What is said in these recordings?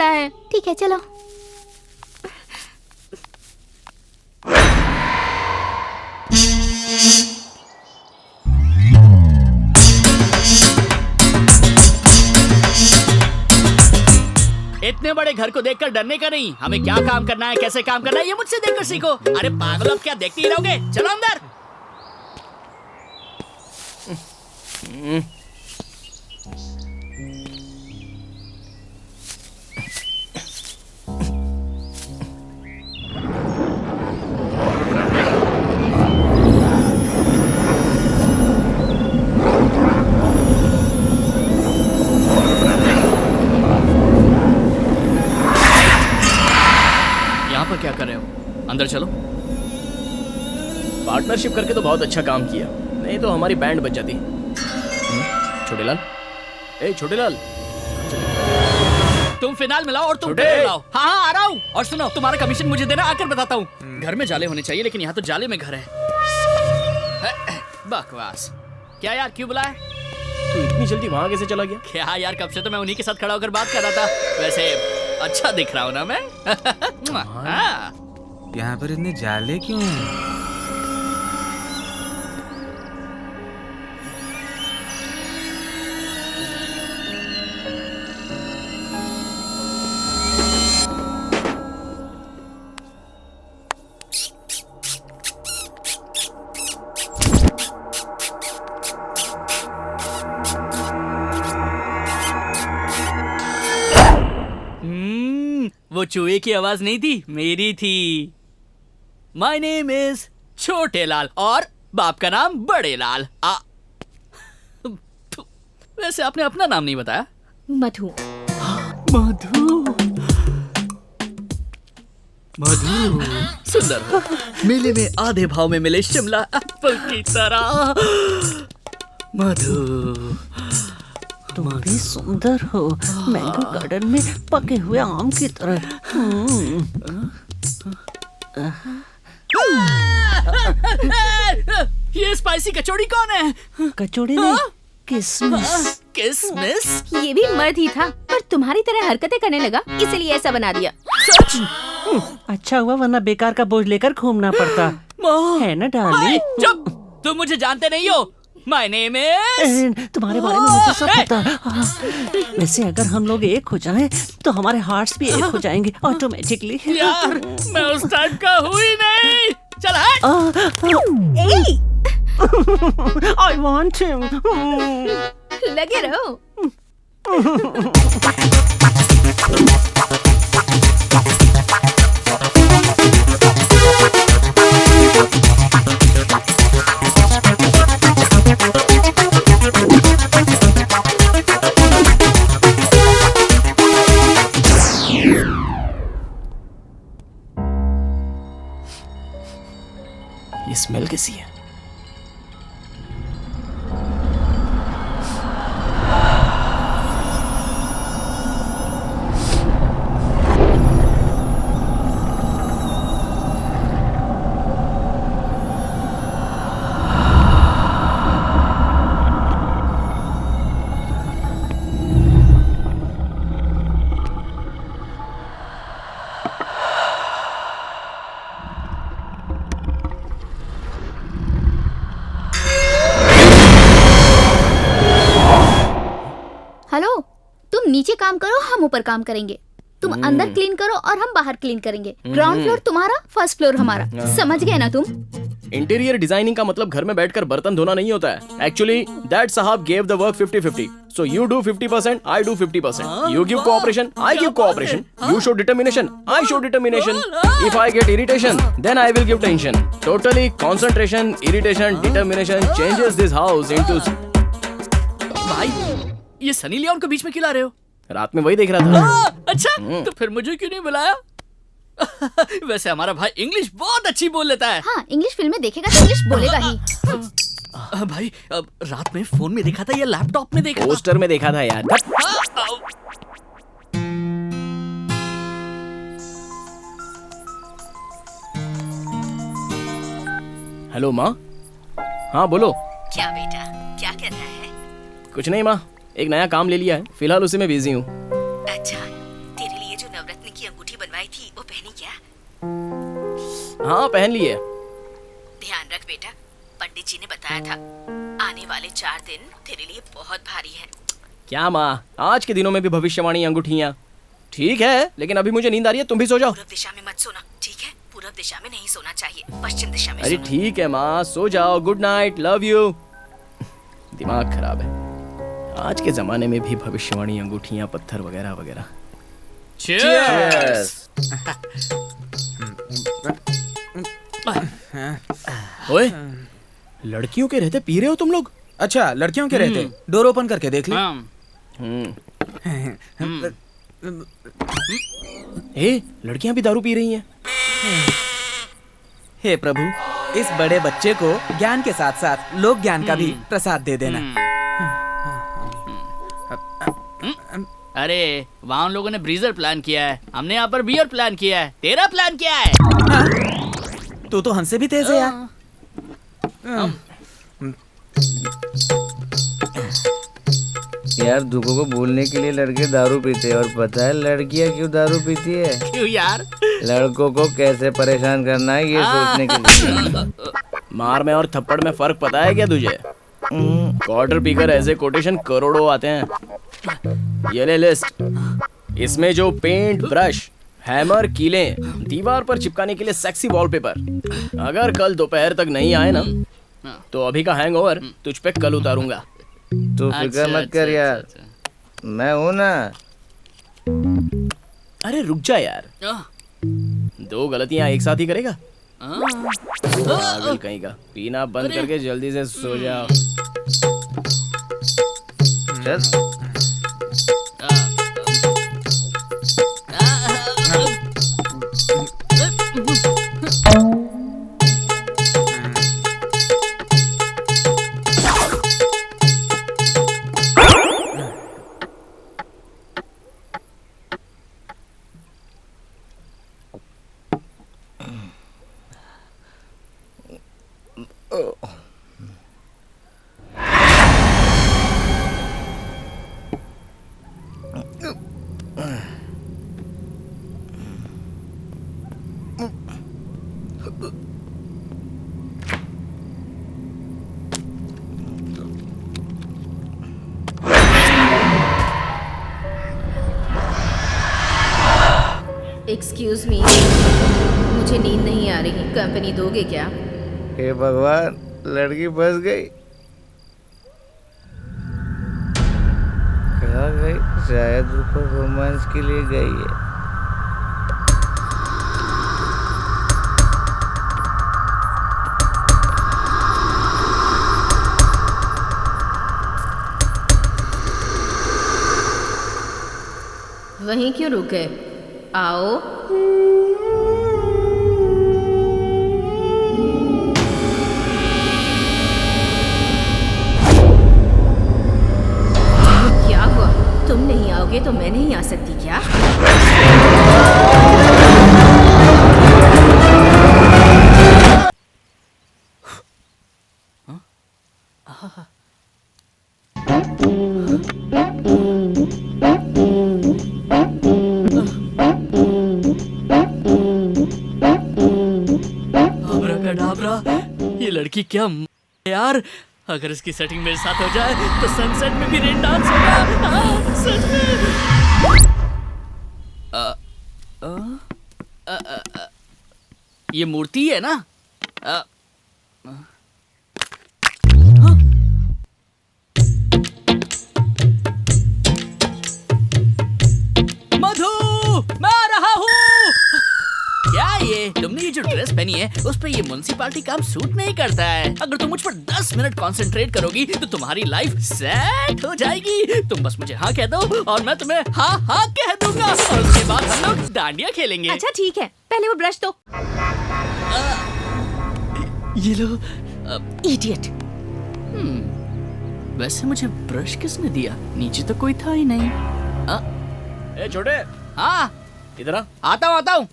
पड़ा है। ठीक है चलो। इतने बड़े घर को देखकर डरने का नहीं, हमें क्या काम करना है, कैसे काम करना है, ये मुझसे देखकर सीखो। अरे पागल, अब क्या देखते ही रहोगे? चलो अंदर। क्या कर रहे हो? अंदर चलो। पार्टनरशिप करके तो बहुत अच्छा काम किया, नहीं तो हमारी बैंड बच जाती। छोटेलाल, छोटेलाल, तुम फिनाल मिलाओ और तुम लाओ। हाँ हाँ आ रहा हूँ। और सुनो, तुम्हारा कमीशन मुझे देना, आकर बताता हूँ। घर में जाले होने चाहिए, लेकिन यहाँ तो जाले में घर है। बकवास। क्या यार, क्यों बुलाया? तू इतनी जल्दी वहाँ कैसे चला गया? क्या यार, कब से तो मैं उन्हीं के साथ खड़ा होकर बात कर रहा था। वैसे अच्छा दिख रहा हूँ ना मैं? यहाँ पर इतने जाले क्यों हैं? वो चूहे की आवाज नहीं थी, मेरी थी। माय नेम इज छोटे लाल और बाप का नाम बड़े लाल। वैसे आपने अपना नाम नहीं बताया। मधु। मधु, मधु सुंदर हो। मेले में आधे भाव में मिले शिमला एप्पल की तरह। मधु, तुम भी सुंदर हो, मैंगो गार्डन में पके हुए आम की तरह। ये स्पाइसी कचौड़ी कौन है? कचौड़ी नहीं, किसमिस। किसमिस? ये भी मर्द ही था, पर तुम्हारी तरह हरकतें करने लगा, इसलिए ऐसा बना दिया। सच? अच्छा हुआ, वरना बेकार का बोझ लेकर घूमना पड़ता है ना डार्लिंग। चुप, तुम मुझे जानते नहीं हो। My name is. तुम्हारे बारे में मुझे सब पता। वैसे अगर हम लोग एक हो जाएं, तो हमारे हार्ट्स भी एक हो जाएंगे ऑटोमेटिकली। यार, मैं उस टाइप का हूँ ही नहीं। चल हट। I want him. लगे रहो। ये स्मेल कैसी है? नीचे काम करो, हम ऊपर काम करेंगे। तुम अंदर क्लीन करो और हम बाहर क्लीन करेंगे। ग्राउंड फ्लोर तुम्हारा, फर्स्ट फ्लोर हमारा। समझ गए ना तुम? इंटीरियर डिजाइनिंग का मतलब घर में बैठकर बर्तन धोना नहीं होता है। एक्चुअली दैट साहब gave the work 50-50. So you do 50%, I do 50%. You give cooperation, I give cooperation. You show determination, I show determination. If I get irritation, then I will give tension. Totally concentration, irritation, determination changes this house into. भाई, ये Sunny Leone को बीच में क्यों ला रहे हो? रात में वही देख रहा था। अच्छा, तो फिर मुझे क्यों नहीं बुलाया? वैसे हमारा भाई इंग्लिश बहुत अच्छी बोल लेता है। हाँ, इंग्लिश फिल्में देखेगा तो इंग्लिश बोलेगा ही। भाई, अब रात में फोन में देखा था या लैपटॉप में देखा? पोस्टर में देखा था यार। हेलो माँ। हाँ बोलो। क्या बेटा, क्या कर रहा है? कुछ नहीं माँ, एक नया काम ले लिया है, फिलहाल उसी में बिजी हूँ। अच्छा, तेरे लिए हाँ पहन ली है। ध्यान रख बेटा, पंडित जी ने बताया था आने वाले 4 दिन तेरे लिए बहुत भारी है। क्या माँ, आज के दिनों में भी भविष्यवाणी अंगूठियाँ? ठीक है, लेकिन अभी मुझे नींद आ रही है, तुम भी सो जाओ। पूर्व दिशा में मत सोना, ठीक है? पूर्व दिशा में नहीं सोना चाहिए, पश्चिम दिशा में अरे सोना। ठीक है माँ, सो जाओ, गुड नाइट, लव यू। दिमाग खराब है, आज के जमाने में भी भविष्यवाणी अंगूठियाँ, पत्थर वगैरह वगैरह। Cheers! ओए, लड़कियों के रहते पी रहे हो तुम लोग? अच्छा, लड़कियों के रहते, डोर ओपन करके देख ले। हाँ, ए, लड़कियां भी दारू पी रही हैं। हे प्रभु, इस बड़े बच्चे को ज्ञान के साथ साथ लोक ज्ञान का भी प्रसाद दे देना। अरे वहाँ उन लोगों ने ब्रीजर प्लान किया है, हमने यहाँ पर बियर प्लान किया है। तेरा प्लान क्या है? तू तो हमसे भी तेज है यार। यार दुखों को भूलने के लिए लड़के दारू पीते हैं, और पता है लड़कियां क्यों दारू पीती है? क्यों यार? लड़कों को कैसे परेशान करना है ये सोचने के लिए। मार में और थप्पड़ में फर्क पता है क्या तुझे? क्वार्टर पीकर ऐसे कोटेशन करोड़ों आते हैं। ये ले लिस्ट, इसमें जो पेंट, ब्रश, हैमर, कीलें, दीवार पर चिपकाने के लिए सेक्सी वॉलपेपर, अगर कल दोपहर तक नहीं आए ना तो अभी का हैंगओवर तुझ पे कल उतारूंगा। तू फिक्र मत कर यार, मैं हूं ना। अरे रुक जा यार, 2 गलतियां एक साथ ही करेगा? पागल कहीं का, पीना बंद करके जल्दी से सो जाओ। चल एक्सक्यूज मी, मुझे नींद नहीं आ रही, कंपनी दोगे क्या? हे भगवान, लड़की फंस गई। कहाँ गई? शायद ऊपर रोमांस के लिए गई है। वहीं क्यों रुके? आओ। क्या हुआ? तुम नहीं आओगे तो मैं नहीं आ सकती क्या? अब्राकडाब्रा, ये लड़की क्या यार, अगर इसकी सेटिंग मेरे साथ हो जाए तो सनसेट में भी रेन डांस होगा। सच में। ये मूर्ति है ना? मधु, मैं आ रहा हूँ। क्या ये तुमने ये जो ड्रेस पहनी है उस पर ये म्युनिसिपैलिटी काम सूट नहीं करता है। अगर तुम मुझ पर 10 मिनट कंसंट्रेट करोगी तो तुम्हारी लाइफ सेट हो जाएगी। तुम बस मुझे हाँ कह दो और मैं तुम्हें हाँ हाँ कह दूंगा, और उसके बाद हम लोग डांडिया खेलेंगे। अच्छा ठीक है, पहले वो ब्रश दो। ये लो। इडियट। वैसे मुझे ब्रश किसने दिया? नीचे तो कोई था ही नहीं। ए छोटे, हाँ इधर आ। आता हूँ।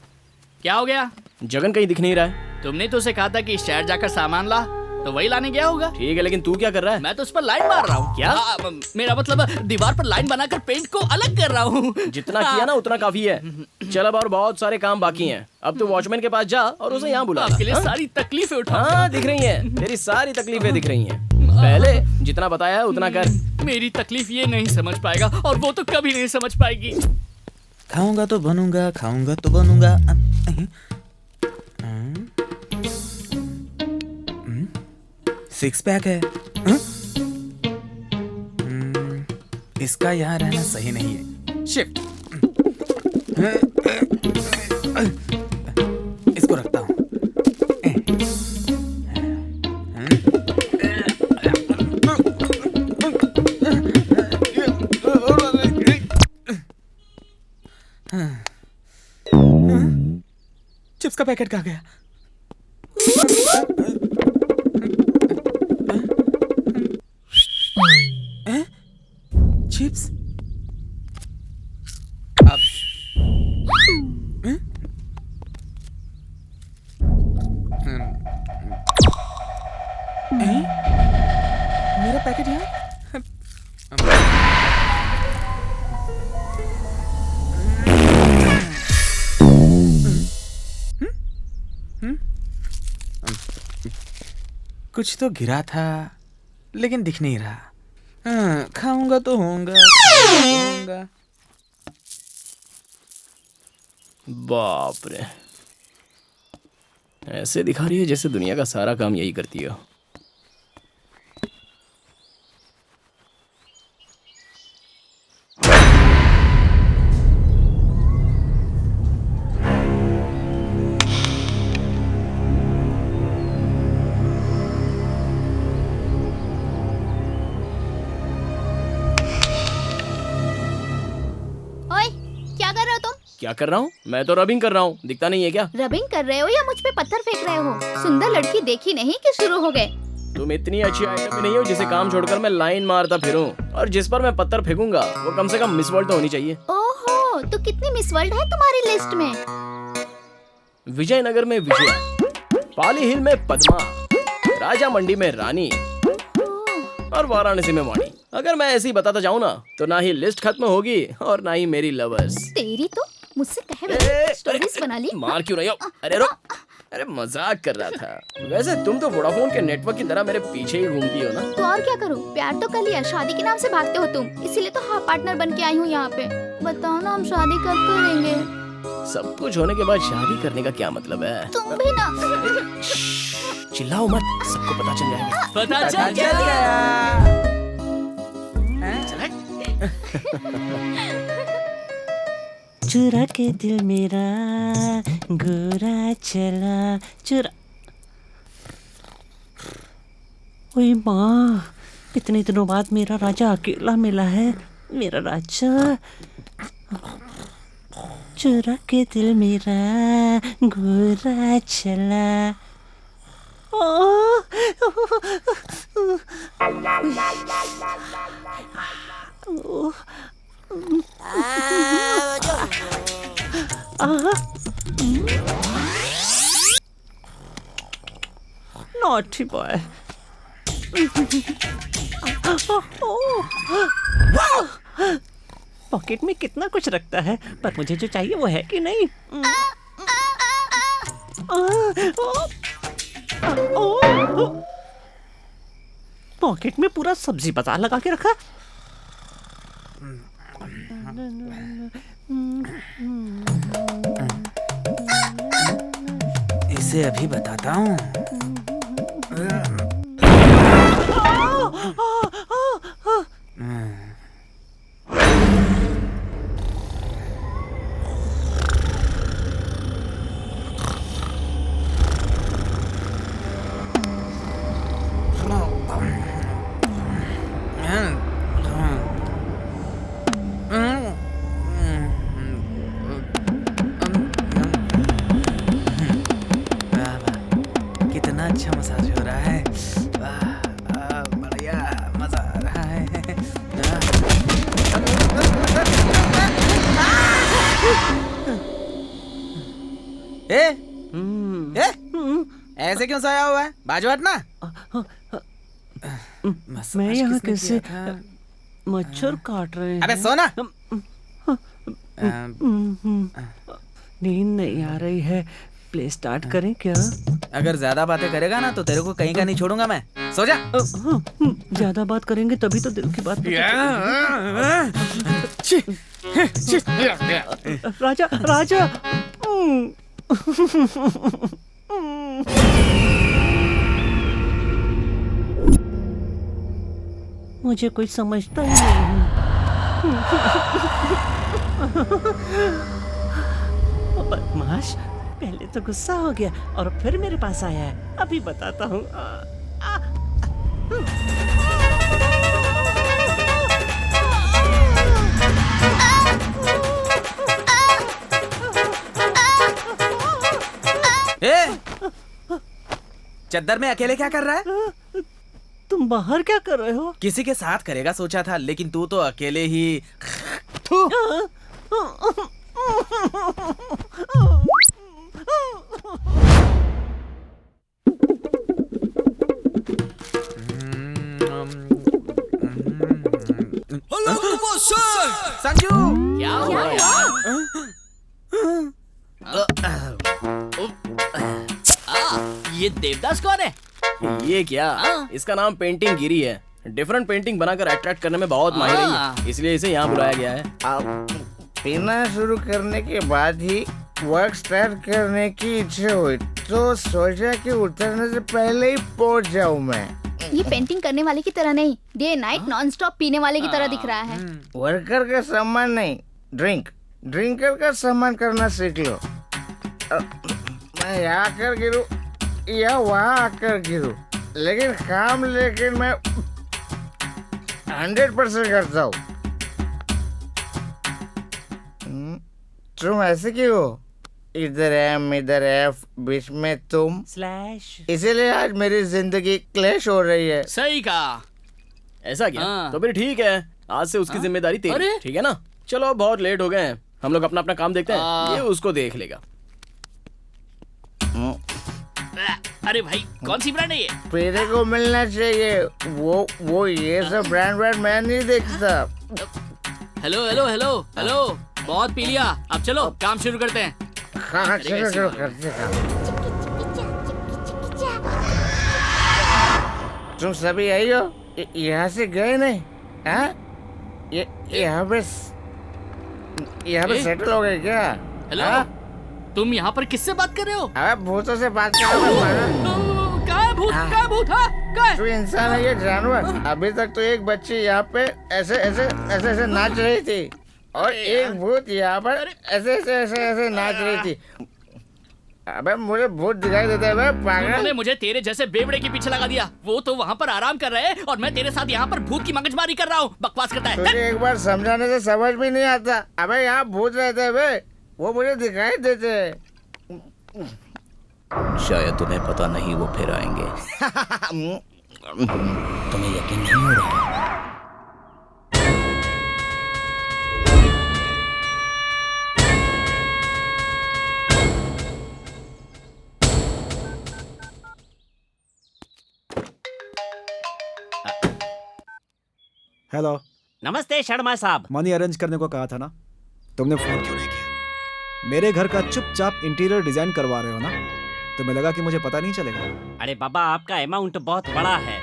क्या हो गया? जगन कहीं दिख नहीं रहा है। तुमने तो उसे कहा था कि शहर जाकर सामान ला। तो वही लाने गया होगा। ठीक है, लेकिन तू क्या कर रहा है? मैं तो उस पर लाइन मार रहा हूँ। क्या? मेरा मतलब दीवार पर लाइन बनाकर पेंट को अलग कर रहा हूँ। जितना किया ना उतना काफी है। चल, अब और बहुत सारे काम बाकी हैं। अब तू वॉचमैन के पास जा और उसे यहाँ बुला। आपके लिए हाँ? सारी तकलीफें उठा। हाँ, दिख रही हैं। तेरी सारी तकलीफें दिख रही हैं। पहले जितना बताया है उतना कर। मेरी तकलीफ ये नहीं समझ पाएगा और वो तो कभी नहीं समझ पाएगी। खाऊंगा तो बनूंगा, खाऊंगा तो बनूंगा। सिक्स पैक है। इसका यहाँ रहना सही नहीं है। शिफ्ट। इसको रखता हूँ। चिप्स का पैकेट कहाँ गया? चिप्स? अब मेरा पैकेट यहाँ? कुछ तो गिरा था लेकिन दिख नहीं रहा। खाऊंगा तो होऊंगा। बाप रे, ऐसे दिखा रही है जैसे दुनिया का सारा काम यही करती हो। क्या कर रहा हूँ? मैं तो रबिंग कर रहा हूँ। दिखता नहीं है क्या? रबिंग कर रहे हो या मुझ पे पत्थर फेंक रहे हो? सुंदर लड़की देखी नहीं कि शुरू हो गए। तुम इतनी अच्छी आइटम भी नहीं हो जिसे काम छोड़कर मैं लाइन मारता फिरूं। और जिस पर मैं पत्थर फेंकूंगा वो कम से कम मिस वर्ल्ड तो होनी चाहिए। ओहो, तो कितनी मिस वर्ल्ड है तुम्हारी लिस्ट में? विजयनगर में विजया, पाली हिल में पद्मा, राजा मंडी में रानी और वाराणसी में वाणी। अगर मैं ऐसे ही बताता जाऊँ ना तो ना ही लिस्ट खत्म होगी और ना ही मेरी लवर्स। तेरी तो मुझसे कहे स्टोरीज बना ली। मार क्यों रही हो? अरे रुक, अरे मजाक कर रहा था। वैसे तुम तो वोडाफोन के नेटवर्क की तरह मेरे पीछे ही घूमती हो ना। तो और क्या करूं? प्यार तो कर लिया, शादी के नाम से भागते हो तुम। इसीलिए तो हाफ पार्टनर बन के आई हूँ यहाँ पे। बताओ ना, हम शादी कब करेंगे? सब कुछ होने के बाद शादी करने का क्या मतलब है? तुम भी ना। चिल्लाओ मत, सबको पता चल जाएगा। पता चल गया। चुरा के दिल मेरा गोरा चला चुरा। ओए माँ, इतने दिनों बाद मेरा राजा अकेला मिला है। मेरा राजा। चुरा के दिल मेरा गोरा चला। Naughty boy. पॉकेट में कितना कुछ रखता है, पर मुझे जो चाहिए वो है कि नहीं? पॉकेट में पूरा सब्जी बाजार लगा के रखा। इसे अभी बताता हूँ। कितना अच्छा मसाज हो रहा है। बढ़िया मजा आ रहा है। ऐसे क्यों सोया हुआ है? बाजू हट ना। मैं यहाँ कैसे मच्छर काट रहे हैं? अबे सो ना। नींद नहीं आ रही है, प्ले स्टार्ट करें क्या? अगर ज्यादा बातें करेगा ना तो तेरे को कहीं का नहीं छोड़ूंगा मैं। सो जा। ज्यादा बात करेंगे तभी तो दिल की बात राजा राजा। मुझे कोई समझता ही नहीं है। बदमाश, पहले तो गुस्सा हो गया और फिर मेरे पास आया है। अभी बताता हूँ। चद्दर में अकेले क्या कर रहा है? तुम बाहर क्या कर रहे हो? किसी के साथ करेगा सोचा था, लेकिन तू तो अकेले ही। संजू, क्या हुआ यार? ये देवदास कौन है? ये क्या, इसका नाम पेंटिंग गिरी है। डिफरेंट पेंटिंग बनाकर अट्रैक्ट करने में बहुत माहिर है, इसलिए इसे यहाँ बुलाया गया है। पीना शुरू करने के बाद ही वर्क स्टार्ट करने की इच्छा हुई, तो सोचा कि उतरने से पहले ही पहुंच जाऊं मैं। ये पेंटिंग करने वाले की तरह नहीं, डे नाइट नॉन स्टॉप पीने वाले की तरह दिख रहा है। वर्कर का सम्मान नहीं, ड्रिंकर का सम्मान करना सीख लो। मैं यहाँ आकर गिरूं या वहाँ आकर गिरूं, लेकिन काम लेकिन मैं 100% करता हूँ। तुम ऐसे क्यों हो? इधर एम इधर एफ, बीच में तुम स्लैश। इसीलिए आज मेरी जिंदगी क्लैश हो रही है। सही कहा। ऐसा क्या? हाँ। तो फिर ठीक है, आज से उसकी जिम्मेदारी तेरी, अरे? ठीक है ना? चलो बहुत लेट हो गए हैं, हम लोग अपना अपना काम देखते हैं, ये उसको देख लेगा। अरे भाई, कौन सी ब्रांड है ये? तेरे को मिलना चाहिए, वो ये सब ब्रांड मैं नहीं देखता। हेलो हेलो हेलो हेलो, बहुत पी लिया, अब चलो काम शुरू करते हैं। हाँ चलो करते काम। तुम सभी आई हो? यहाँ से गए नहीं? हाँ? यहाँ पे सेटल हो गए क्या? हेलो, हाँ? तुम यहाँ पर किससे बात कर रहे हो? अबे भूतों से बात कर रहा हूँ। कहाँ है भूत? कहाँ है भूत? हाँ, कहाँ है? तू इंसान है ये जानवर? अभी तक तो एक बच्ची यहाँ पे ऐसे नाच रही थी, और एक भूत यहाँ पर ऐसे नाच रही थी। अबे मुझे भूत दिखाई देता है बे पागल। उन्होंने मुझे तेरे जैसे बेवड़े के पीछे लगा दिया। वो तो वहाँ पर आराम कर रहे हैं और मैं तेरे साथ यहाँ पर भूत की मगजमारी कर रहा हूँ। बकवास करता है। तुझे एक बार समझाने से समझ भी नहीं आता। अबे यहाँ भूत रहते हैं बे, वो मुझे दिखाई देते हैं। शायद तुम्हें पता नहीं, वो फिर आएंगे। तुम्हें यकीन नहीं हो रहा? हेलो, नमस्ते शर्मा साहब। मनी अरेंज करने को कहा था ना, तुमने फोन क्यों नहीं किया? मेरे घर का चुपचाप इंटीरियर डिजाइन करवा रहे हो ना, तुम्हें लगा कि मुझे पता नहीं चलेगा? अरे बाबा, आपका अमाउंट बहुत बड़ा है।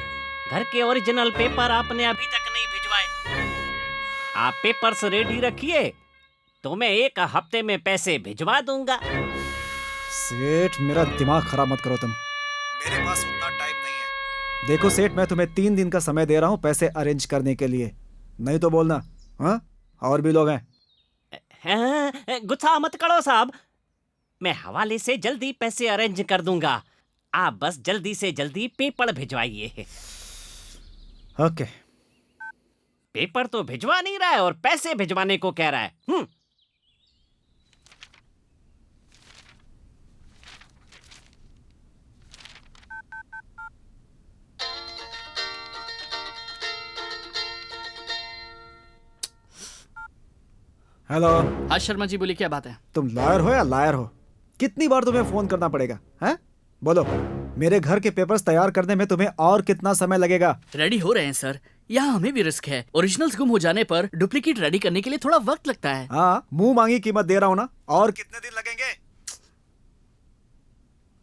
घर के ओरिजिनल पेपर आपने अभी तक नहीं भिजवाए। आप पेपर्स रेडी रखिए तो मैं 1 हफ्ते में पैसे भिजवा दूंगा। सेठ, मेरा दिमाग खराब मत करो तुम। मेरे पास उतना टाइम नहीं है। देखो सेठ, मैं तुम्हें 3 दिन का समय दे रहा हूँ पैसे अरेंज करने के लिए, नहीं तो बोलना। हाँ, और भी लोग हैं। गुस्सा मत करो साहब, मैं हवाले से जल्दी पैसे अरेंज कर दूंगा। आप बस जल्दी से जल्दी पेपर भिजवाइए। ओके। पेपर तो भिजवा नहीं रहा है और पैसे भिजवाने को कह रहा है। हेलो। हाँ शर्मा जी, बोलिए क्या बात है? तुम लॉयर हो या लायर हो? कितनी बार तुम्हें फोन करना पड़ेगा? हैं? बोलो, मेरे घर के पेपर्स तैयार करने में तुम्हें और कितना समय लगेगा? रेडी हो रहे हैं सर। यहाँ हमें भी रिस्क है। ओरिजिनल्स गुम हो जाने पर डुप्लीकेट रेडी करने के लिए थोड़ा वक्त लगता है। हाँ, मुंह मांगी कीमत दे रहा हूँ ना। और कितने दिन लगेंगे?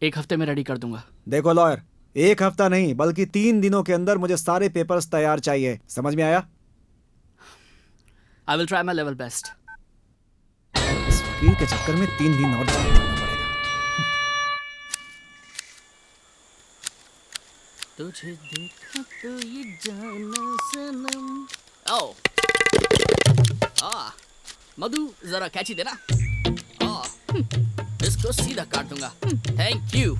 1 हफ्ते में रेडी कर दूंगा। देखो लॉयर, 1 हफ्ता नहीं बल्कि 3 दिनों के अंदर मुझे सारे पेपर्स तैयार चाहिए। समझ में आया? I will try my level best. इस वकील के चक्कर में 3 दिन और जाना पड़ेगा। तुझे देखा तो ये जाना सनम। आओ। मधु जरा कैची देना। इसको सीधा काट दूंगा। Thank you.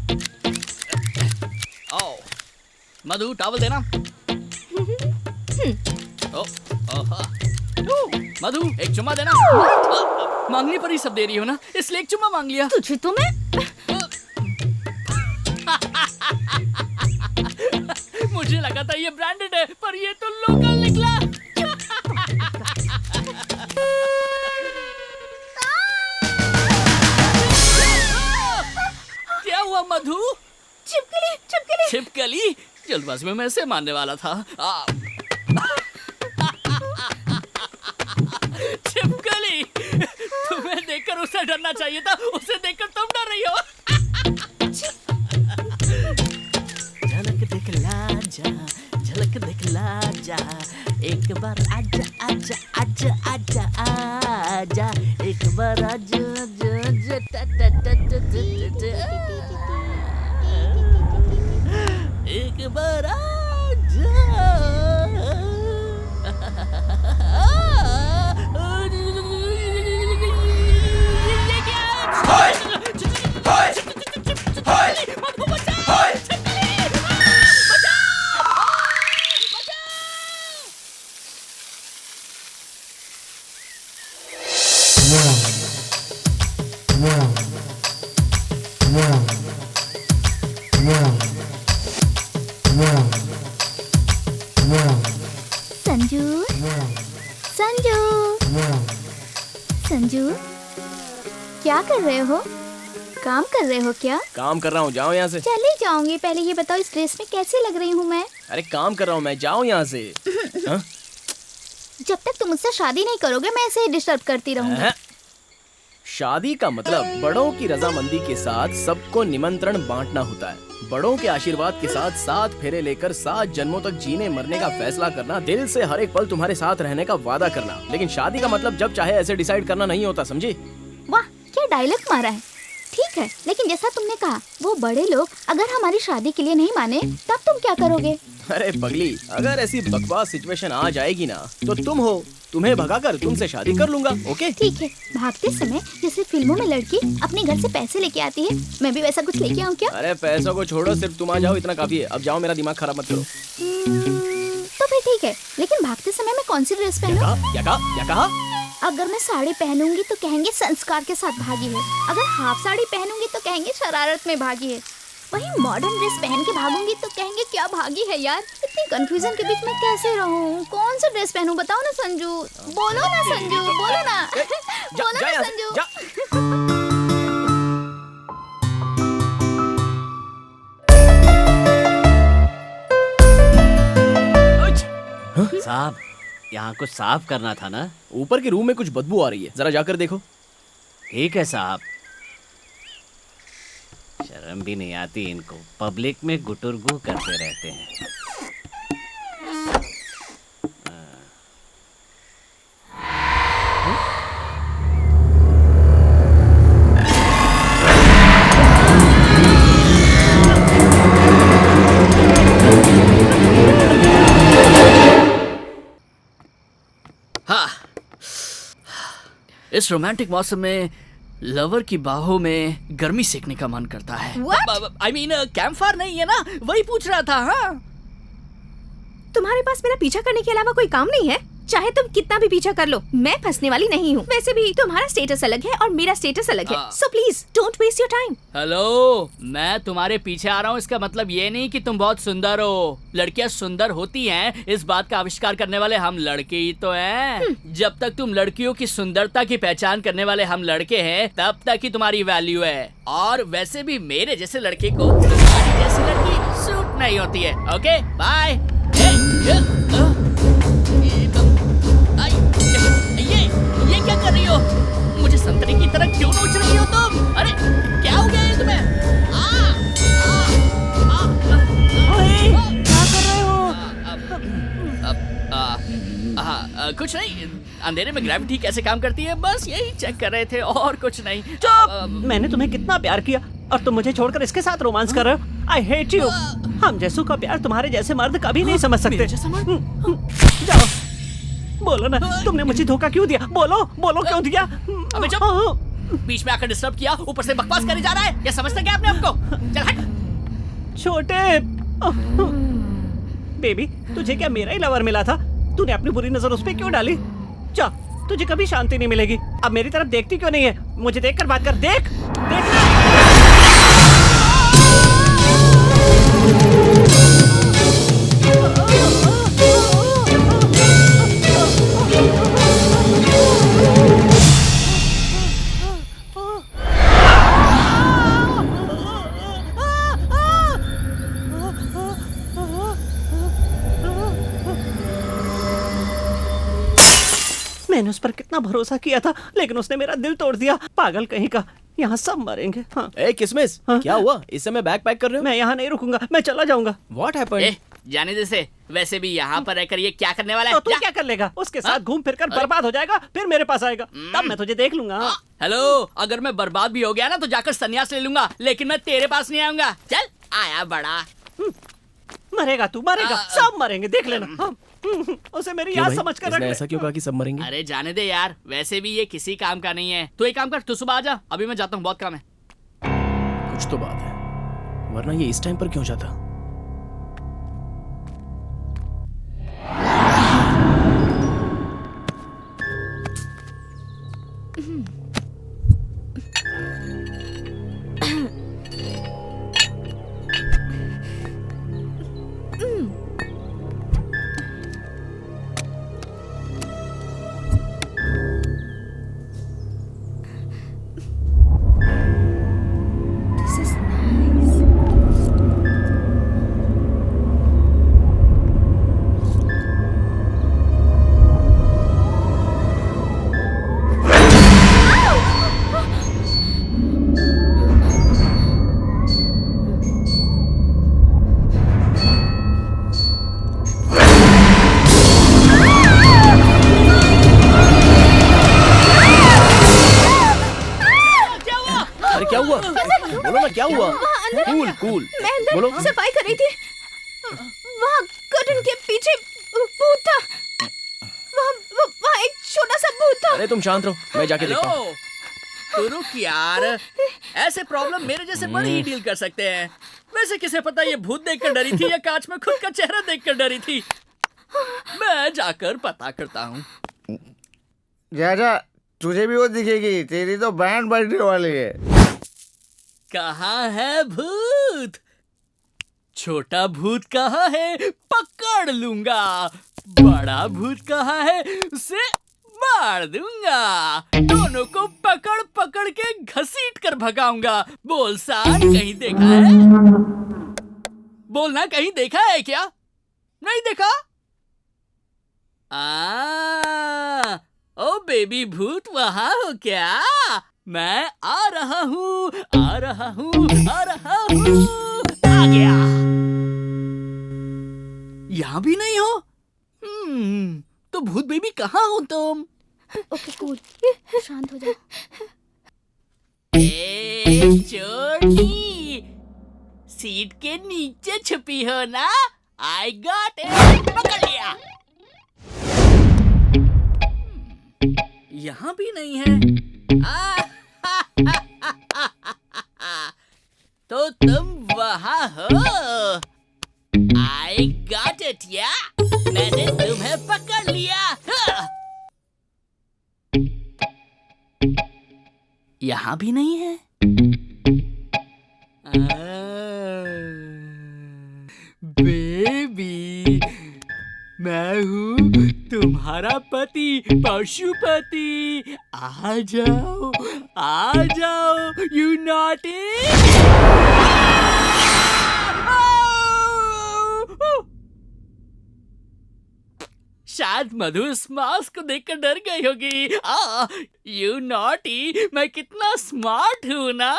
आओ। मधु टॉवल देना। मधु एक चुम्मा देना। मांगने पर ही सब दे रही हो ना, इसलिए एक चुम्मा मांग लिया। तुझे तो मैं मुझे लगा था ये ब्रांडेड है, पर ये तो लोकल निकला। क्या हुआ मधु? छिपकली छिपकली। छिपकली? जल्दबाजी में मैं इसे मारने वाला था। छिपकली, तुम्हें देखकर उसे डरना चाहिए था, उसे देखकर तुम डर रही हो। झलक दिखला जा, झलक दिखला जा, एक बार आजा आजा आजा आजा आजा, एक बार आजा आजा टा टा टा टा टा, एक बार आजा। संजू, संजू, संजू, क्या कर रहे हो? काम कर रहे हो क्या? काम कर रहा हूँ, जाओ यहाँ से। चले जाऊंगी। पहले ये बताओ इस ड्रेस में कैसी लग रही हूँ मैं? अरे काम कर रहा हूँ मैं, जाओ यहाँ से। हाँ? जब तक तुम मुझसे शादी नहीं करोगे मैं ऐसे ही डिस्टर्ब करती रहूंगी। शादी का मतलब बड़ों की रजामंदी के साथ सबको निमंत्रण बांटना होता है। बड़ों के आशीर्वाद के साथ 7 फेरे लेकर 7 जन्मों तक जीने मरने का फैसला करना, दिल से हर एक पल तुम्हारे साथ रहने का वादा करना। लेकिन शादी का मतलब जब चाहे ऐसे डिसाइड करना नहीं होता, समझी? वाह, क्या डायलॉग मारा है। ठीक है, लेकिन जैसा तुमने कहा वो बड़े लोग अगर हमारी शादी के लिए नहीं माने तब तुम क्या करोगे? अरे पगली, अगर ऐसी बकवास सिचुएशन आ जाएगी ना तो तुम हो, तुम्हें भगाकर तुमसे शादी कर लूंगा। ओके? ठीक है। भागते समय जैसे फिल्मों में लड़की अपने घर से पैसे लेके आती है, मैं भी वैसा कुछ लेके आऊँ क्या? अरे पैसों को छोड़ो, सिर्फ तुम आ जाओ इतना काफी है। अब जाओ, मेरा दिमाग खराब मत करो। तो फिर ठीक है, लेकिन भागते समय मैं कौन सी ड्रेस पहनूं? क्या कहा? क्या कहा? अगर मैं साड़ी पहनूंगी तो कहेंगे संस्कार के साथ भागी है, अगर हाफ साड़ी पहनूंगी तो कहेंगे शरारत में भागी है, वहीं मॉडर्न ड्रेस पहन के भागूंगी तो कहेंगे क्या भागी है यार। इतनी कंफ्यूजन के बीच में कैसे रहूं? कौन सा ड्रेस पहनूं? बताओ ना संजू, बोलो ना संजू, बोलो ना, बोलो ना संजू। साहब, यहाँ कुछ साफ करना था ना? ऊपर के रूम में कुछ बदबू आ रही है, जरा जाकर देखो। ठीक है साहब। शर्म भी नहीं आती इनको, पब्लिक में गुटुरगु करते रहते हैं। हाँ, इस रोमांटिक मौसम में लवर की बाहों में गर्मी सेकने का मन करता है। I mean, कैंपफायर नहीं है ना, वही पूछ रहा था। हाँ, तुम्हारे पास मेरा पीछा करने के अलावा कोई काम नहीं है? चाहे तुम कितना भी पीछा कर लो, मैं फंसने वाली नहीं हूँ। वैसे भी तुम्हारा स्टेटस अलग है और मेरा स्टेटस अलग है, so please don't waste your time. Hello, मैं तुम्हारे पीछे आ रहा हूँ, इसका मतलब ये नहीं कि तुम बहुत सुंदर हो। लड़कियाँ सुंदर होती हैं, इस बात का आविष्कार करने वाले हम लड़के ही तो हैं। जब तक तुम लड़कियों की सुंदरता की पहचान करने वाले हम लड़के हैं, तब तक ही तुम्हारी वैल्यू है। और वैसे भी मेरे जैसे लड़के को तुम्हारी जैसी लड़की सूट नहीं होती है। Okay bye. ये क्या कर रही हो? मुझे संतरे की तरह क्यों नोच रही हो तुम? अरे क्या हो गया है तुम्हें? क्या कर रहे हो? कुछ नहीं, अंधेरे में ग्रेविटी कैसे काम करती है बस यही चेक कर रहे थे और कुछ नहीं। चुप! मैंने तुम्हें कितना प्यार किया और तुम मुझे छोड़कर इसके साथ रोमांस कर रहे हो। I hate you. हम जैसों का प्यार तुम्हारे जैसे मर्द कभी नहीं समझ सकते। जाओ, बोलो ना, तुमने मुझे धोखा क्यों दिया? बोलो बोलो, क्यों दिया? अबे चुप! बीच में आकर डिस्टर्ब किया, ऊपर से बकवास करे जा रहा है। क्या समझता क्या आपने हमको? चल हट। छोटे बेबी, तुझे क्या मेरा ही लवर मिला था? तूने अपनी बुरी नजर उस पे क्यों डाली? जा, तुझे कभी शांति नहीं मिलेगी। अब मेरी तरफ देखती क्यों नहीं है? मुझे देखकर बात कर। देख मैंने उस पर कितना भरोसा किया था, लेकिन उसने मेरा दिल तोड़ दिया। पागल कहीं का। यहाँ सब मरेंगे। हाँ। ए किसमिस, क्या हुआ? इस समय बैग पैक कर रहे हो? मैं यहाँ नहीं रुकूंगा, मैं चला जाऊंगा। What happened? जाने जैसे, वैसे भी यहाँ पर रहकर ये क्या करने वाला है? तो तू क्या कर लेगा? उसके साथ घूम फिर कर बर्बाद हो जाएगा, फिर मेरे पास आएगा, तब मैं तुझे देख लूंगा। हेलो, अगर मैं बर्बाद भी हो गया ना तो जाकर संन्यास ले लूंगा, लेकिन मैं तेरे पास नहीं आऊंगा। चल आया बड़ा। मरेगा तू, मरेगा, सब मरेंगे, देख लेना। उसे मेरी याद समझ कर रख ले। ऐसा क्यों कहा कि सब मरेंगे? अरे जाने दे यार, वैसे भी ये किसी काम का नहीं है। तू एक काम कर, तू सुबह आ जा, अभी मैं जाता हूँ, बहुत काम है। कुछ तो बात है, वरना ये इस टाइम पर क्यों जाता? क्या हुआ? कूल कूल, मैं अंदर बोलो। सफाई कर रही थी, वहाँ कर्टन के पीछे भूत था। वहाँ एक छोटा सा भूत था। अरे तुम शांत रहो, मैं जाके देखता हूँ। हेलो, तू रुक यार, ऐसे प्रॉब्लम मेरे जैसे बड़े ही डील कर सकते हैं। वैसे किसे पता ये भूत देखकर डरी थी या कांच में खुद का चेहरा देखकर डरी थी। मैं जाकर पता करता हूँ। जा, तुझे भी वो दिखेगी, तेरी तो बैंड बजने वाली है। कहाँ है भूत? छोटा भूत कहाँ है? पकड़ लूंगा। बड़ा भूत कहाँ है? उसे मार दूंगा। दोनों को पकड़ पकड़ के घसीट कर भगाऊंगा। बोल सान, कहीं देखा है? बोलना, कहीं देखा है क्या? नहीं देखा? ओ बेबी भूत, वहाँ हो क्या? मैं आ रहा हूँ, आ रहा हूँ, आ रहा हूँ। आ गया। यहाँ भी नहीं हो? तो भूत बेबी कहाँ हो तुम? ओके कूल, शांत हो जाओ। ए चोटी, सीट के नीचे छुपी हो ना? I got it, पकड़ लिया। यहाँ भी नहीं है। तो तुम वहाँ हो? I got it, या? मैंने तुम्हें पकड़ लिया। यहाँ भी नहीं है। बेबी, मैं हूँ तुम्हारा पति पशुपति। आ जाओ यू नॉटी। शायद मधु इस मास्क को देखकर डर गई होगी। यू नॉटी, मैं कितना स्मार्ट हूँ ना।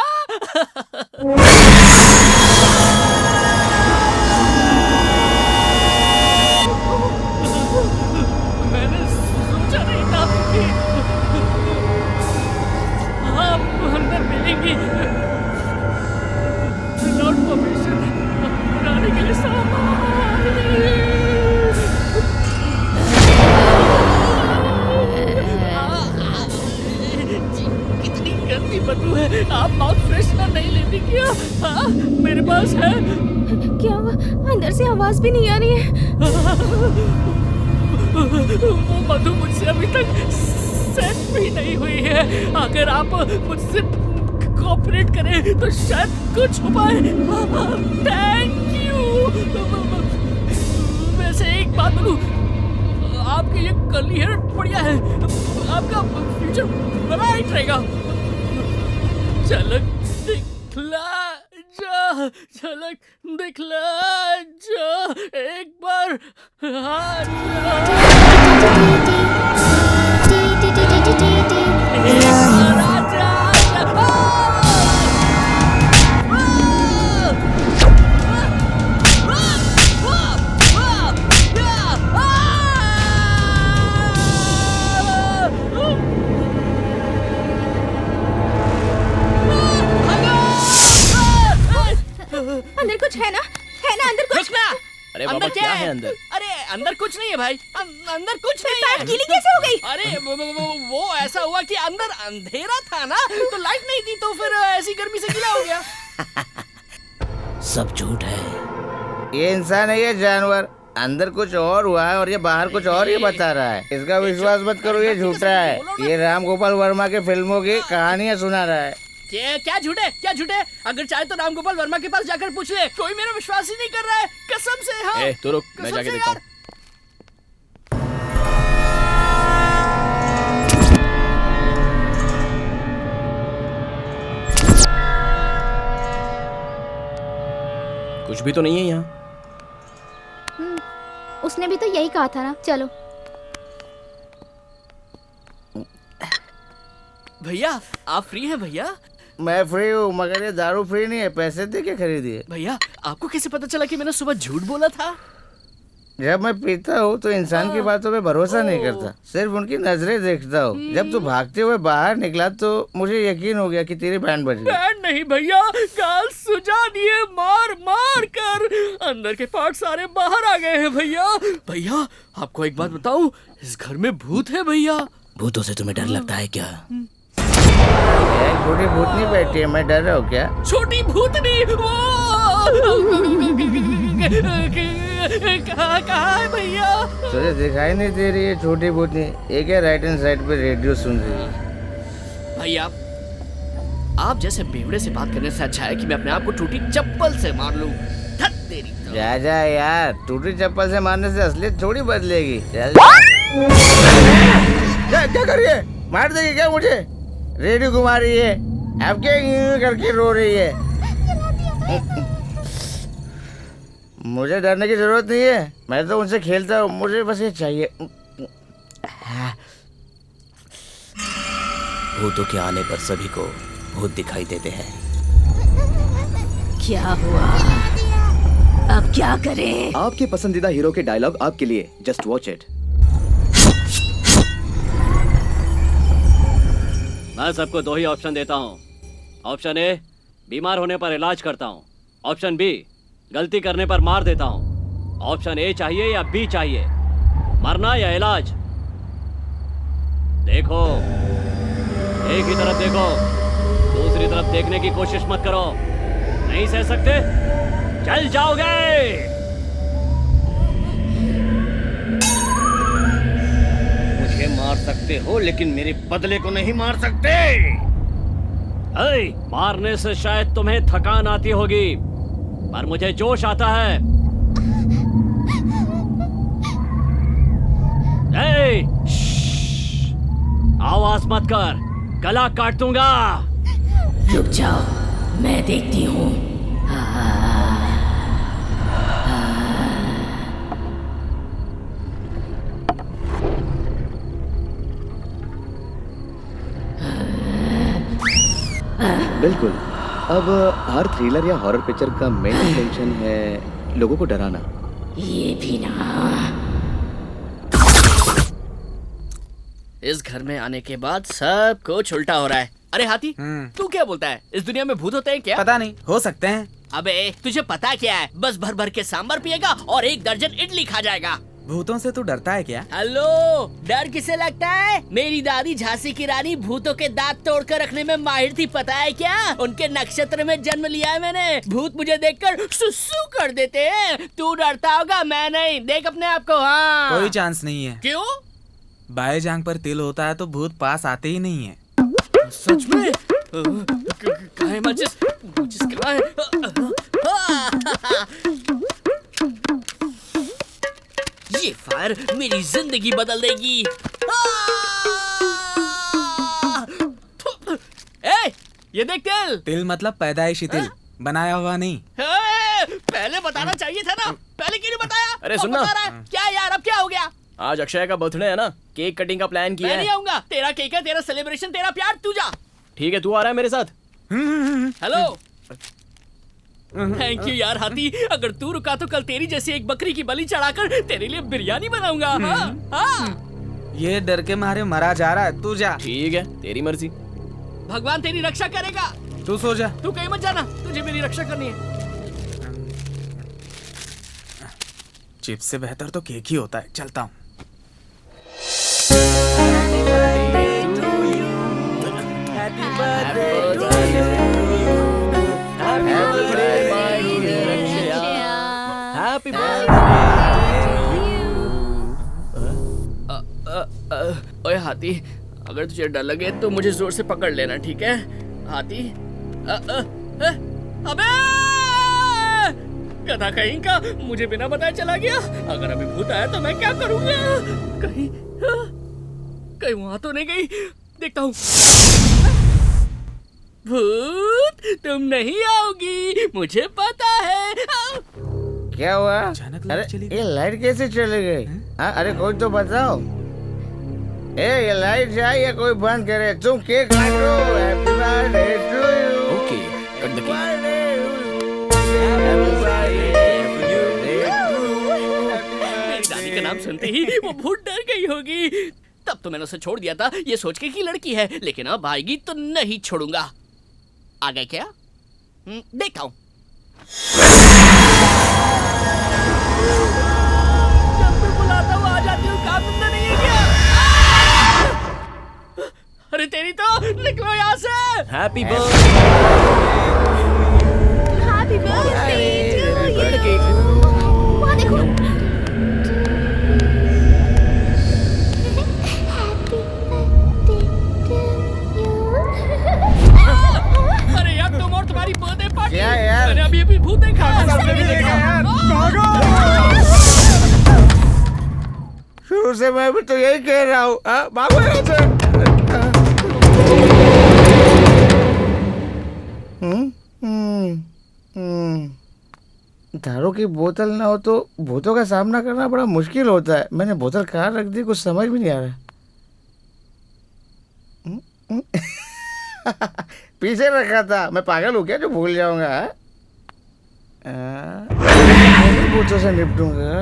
मैंने सोचा नहीं था कि आप अंदर मिलेंगी। विदाउट परमिशन बनाने के लिए सामान। कितनी गंदी बदबू है। आप माउथ फ्रेशनर नहीं लेती क्या? हाँ, मेरे पास है। क्या हुआ? अंदर से आवाज भी नहीं आ रही है। वो मधु मुझसे अभी तक सेट भी नहीं हुई है। अगर आप मुझसे कोऑपरेट करें तो शायद कुछ हो पाए। Thank you. वैसे एक बात बोलूं, आपके ये कर्ली हेयर बढ़िया है। आपका फ्यूचर ब्राइट रहेगा। झलक दिखला जा एक बार। अंदर कुछ है ना? अंदर कुछ? रुकना। अरे बाबा, क्या है अंदर? अरे अंदर कुछ नहीं है भाई। अंदर कुछ नहीं है। पैंट गीली कैसे हो गई? अरे वो ऐसा हुआ कि अंदर अंधेरा था ना, तो लाइट नहीं थी, तो फिर ऐसी गर्मी से गीला हो गया। सब झूठ है। ये इंसान है, ये जानवर। अंदर कुछ और हुआ है और ये बाहर कुछ और ही बता रहा है। इसका विश्वास मत करो, ये झूठा है। ये राम गोपाल वर्मा के फिल्मों की कहानियां सुना रहा है। क्या झूठे? अगर चाहे तो राम गोपाल वर्मा के पास जाकर पूछ ले। कोई मेरा विश्वास ही नहीं कर रहा है, कसम से। हाँ, तू रुक, मैं जाके देखता हूँ। कुछ भी तो नहीं है यहाँ। उसने भी तो यही कहा था ना। चलो भैया, आप फ्री हैं भैया? मैं फ्री हूँ, मगर ये दारू फ्री नहीं है। पैसे दे के खरीदिए। भैया, आपको कैसे पता चला कि मैंने सुबह झूठ बोला था? जब मैं पीता हूँ तो इंसान की बातों पे भरोसा नहीं करता, सिर्फ उनकी नजरें देखता हूँ। जब तू भागते हुए बाहर निकला तो मुझे यकीन हो गया कि तेरी बैंड बज गई। बैंड नहीं भैया, गाल सुझा दिए मार कर। अंदर के पार्ट सारे बाहर आ गए हैं भैया। भैया, आपको एक बात बताऊं, इस घर में भूत है भैया। भूतों से तुम्हें डर लगता है क्या? छोटी भूतनी बैठी है, मैं डर रहा हूँ क्या? छोटी भूतनी कहाँ है भैया? तुझे दिखाई नहीं दे रही है छोटी भूतनी? एक है राइट हैंड साइड पे रेडियो सुन रही है। भैया, आप जैसे बेवड़े से बात करने से अच्छा है कि मैं अपने आप को टूटी चप्पल से मार लूं। जा जा यार, टूटी चप्पल से मारने से असलियत थोड़ी बदलेगी। क्या कर रही है? मार देगी क्या मुझे? रेडियो घुमा रही है, अब क्या करके रो रही है? मुझे डरने की जरूरत नहीं है, मैं तो उनसे खेलता हूँ। मुझे बस ये चाहिए। भूतों के आने पर सभी को भूत दिखाई देते हैं। क्या हुआ? अब क्या करें? आपके पसंदीदा हीरो के डायलॉग आपके लिए, जस्ट वॉच इट। मैं सबको दो ही ऑप्शन देता हूँ। ऑप्शन ए, बीमार होने पर इलाज करता हूँ। ऑप्शन बी, गलती करने पर मार देता हूँ। ऑप्शन ए चाहिए या बी चाहिए? मरना या इलाज? देखो, एक ही तरफ देखो, दूसरी तरफ देखने की कोशिश मत करो। नहीं सह सकते? चल जाओगे। मुझे मार सकते हो, लेकिन मेरे बदले को नहीं मार सकते। मारने से शायद तुम्हें थकान आती होगी, पर मुझे जोश आता है। श्श्श, आवाज मत कर, गला काट दूंगा। रुक जाओ, मैं देखती हूँ। बिल्कुल। अब हर थ्रिलर या हॉरर पिक्चर का मेन इंटेंशन है लोगों को डराना। ये भी ना। इस घर में आने के बाद सब कुछ उल्टा हो रहा है। अरे हाथी, तू क्या बोलता है? इस दुनिया में भूत होते हैं क्या? पता नहीं, हो सकते हैं। अबे तुझे पता क्या है? बस भर भर के सांभर पिएगा और 1 दर्जन इडली खा जाएगा। भूतों से तू डरता है क्या? हेलो, डर किसे लगता है? मेरी दादी झांसी की रानी भूतों के दांत तोड़कर रखने में माहिर थी, पता है क्या? उनके नक्षत्र में जन्म लिया है मैंने। भूत मुझे देखकर सुसु कर देते हैं। तू डरता होगा, मैं नहीं। देख अपने आप को। हाँ, कोई चांस नहीं है। क्यों? बाएं जांग पर तिल होता है तो भूत पास आते ही नहीं है। सच में? कहाँ है माचिस? माचिस कहाँ है? ये फायर मेरी जिंदगी बदल देगी। ए, ये देख तिल। तिल मतलब पैदाइशी तिल, बनाया हुआ नहीं। पहले बताना चाहिए था ना। पहले क्यों नहीं बताया? अरे सुनना। क्या यार, अब क्या हो गया? आज अक्षय का बर्थडे है ना, केक कटिंग का प्लान किया मैं है। नहीं आऊंगा। तेरा केक है, तेरा सेलिब्रेशन, तेरा प्यार, तू जा। ठीक है, तू आ रहा है मेरे साथ? हेलो, थैंक यू यार हाथी। अगर तू रुका तो कल तेरी जैसी एक बकरी की बलि चढ़ाकर तेरे लिए बिरयानी बनाऊंगा। हाँ। ये डर के मारे मरा जा रहा है, तू जा। ठीक है, तेरी मर्जी। भगवान तेरी रक्षा करेगा। तू सो जा। तू कहीं मत जाना, तुझे मेरी रक्षा करनी है। चिप्स से बेहतर तो केक ही होता है। चलता हूँ। हैप्पी ओए हाथी, अगर तुझे डर लगे तो मुझे जोर से पकड़ लेना, ठीक है? हाथी, अबे गधा कहीं का, मुझे बिना बताए चला गया। अगर अभी भूत आया तो मैं क्या करूंगा? कहीं कहीं वहां तो नहीं गई। देखता हूँ। भूत, तुम नहीं आओगी, मुझे पता है। क्या हुआ? अचानक लाइट चली गई। ये लाइट कैसे चली गई? हाँ, अरे कोई तो बताओ। ये लाइट जाए या कोई बंद करे। तुम केक काटो। Happy birthday to you. Okay, cut the cake. मेरी दादी का नाम सुनते ही वो भूत डर गई होगी। तब तो मैंने उसे छोड़ दिया था, ये सोच के कि लड़की है, लेकिन अब आएगी तो नहीं छोड़ूंगा। आ गए क्या? देखता हूँ। जब मैं बुलाता हूँ आ जाती हूँ, काम धंधा नहीं है क्या? अरे तेरी तो, निकलो यहाँ से। Happy birthday. Happy birthday to you. वहाँ देखो। अरे यार, तुम और तुम्हारी बर्थडे पार्टी। क्या यार? मैंने अभी भूत देखा। शुरू से मैं भी तो यही कह रहा हूँ। भागो यहाँ से। दारू की बोतल ना हो तो भूतों का सामना करना बड़ा मुश्किल होता है। मैंने बोतल कहाँ रख दी, कुछ समझ भी नहीं आ रहा। पीछे रखा था। मैं पागल हूँ क्या जो भूल जाऊंगा? भूतों से निपटूंगा।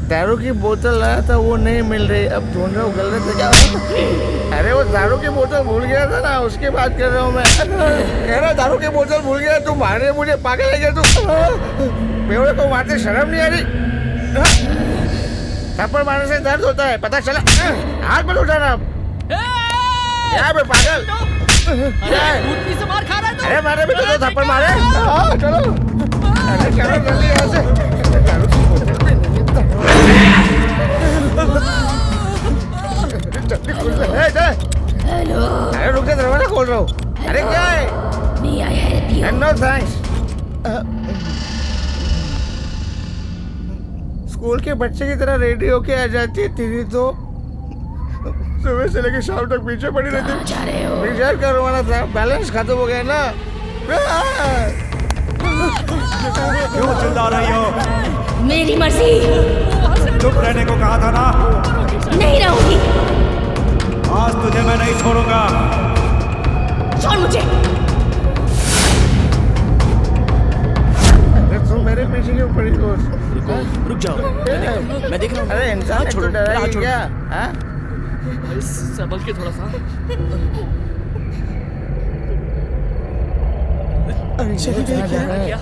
दारू की बोतल लाया था, वो नहीं मिल रही। अब ढूंढ रहा हूँ गलत जगह। अरे वो दारू की बोतल भूल गया था ना, उसकी बात कर रहा हूँ मैं। कह रहा दारू की बोतल भूल गया। तू मार रहे मुझे, पागल है क्या तू? बेवड़े को मारते शर्म नहीं आ रही? थप्पड़ मारने से दर्द होता है, पता चला? हाथ मत उठाना। क्या बे पागल? भूतनी से मार खा रहा है तू? अरे मैंने भी तो थप्पड़ मारे। चलो, अरे चलो जल्दी यहाँ से। जल्दी खुल स्कूल के बच्चे की तरह रेडी होके आ जाती है तेरी तो सुबह से लेके शाम तक पीछे पड़ी रहती है। जा रहे हो? रिचार्ज करवाना था, बैलेंस खत्म हो गया ना। क्यों चिल्ला रही हो? मेरी मर्जी। चुप रहने को कहा था ना। नहीं रहूंगी। आज तुझे मैं नहीं छोड़ूंगा। छोड़ मुझे। तुम मेरे पीछे क्यों पड़ी हो? रुक जाओ, मैं देख रहा हूँ। अरे इंसान हाथ को छोड़ो, डराएगी हाथ छोड़ो। क्या? हाँ? संभल के थोड़ा सा। चलिए क्या?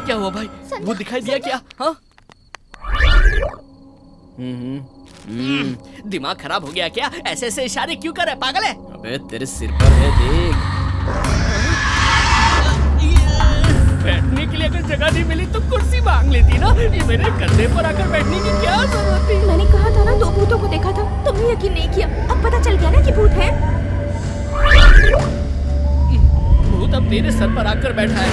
क्या हुआ भाई? वो दिखाई दिया क्या? हाँ? दिमाग खराब हो गया क्या? ऐसे ऐसे इशारे क्यों कर रहा है? पागल है? अबे तेरे सिर पर है, देख। बैठने के लिए अगर जगह नहीं मिली तो कुर्सी मांग लेती ना। ये मेरे कंधे पर आकर बैठने की क्या जरूरत थी? मैंने कहा था ना 2 भूतों को देखा था, तुमने यकीन नहीं किया। अब पता चल गया ना कि भूत है। भूत अब तेरे सर पर आकर बैठा है।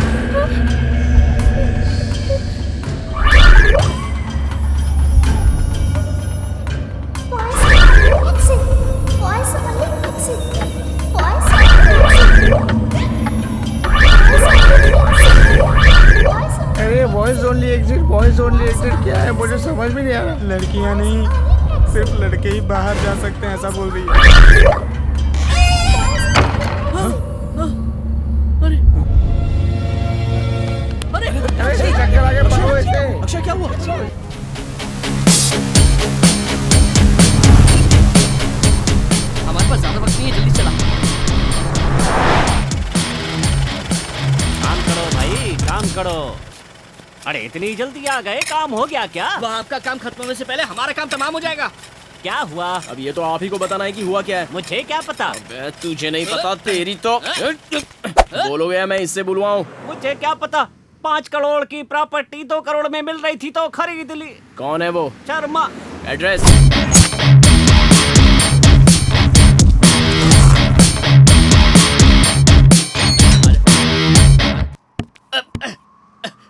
अरे boys only exit, boys only exit क्या है? मुझे समझ में नहीं आ रहा। लड़कियां नहीं, सिर्फ लड़के ही बाहर जा सकते हैं, ऐसा बोल रही है। अरे चक्कर आगे भागो ऐसे। अक्षय क्या हुआ? हमारे पास ज्यादा वक्त नहीं है, जल्दी चला। काम करो भाई, काम करो। अरे इतनी जल्दी आ गए, काम हो गया क्या? वह आपका काम खत्म होने से पहले हमारा काम तमाम हो जाएगा। क्या हुआ? अब ये तो आप ही को बताना है कि हुआ क्या है। मुझे क्या पता? अबे तुझे नहीं पता, तेरी तो बोलोगे मैं इससे बुलवाऊं। मुझे क्या पता? 5 करोड़ की प्रॉपर्टी 2 करोड़ में मिल रही थी तो खरीद ली। कौन है वो? शर्मा। एड्रेस?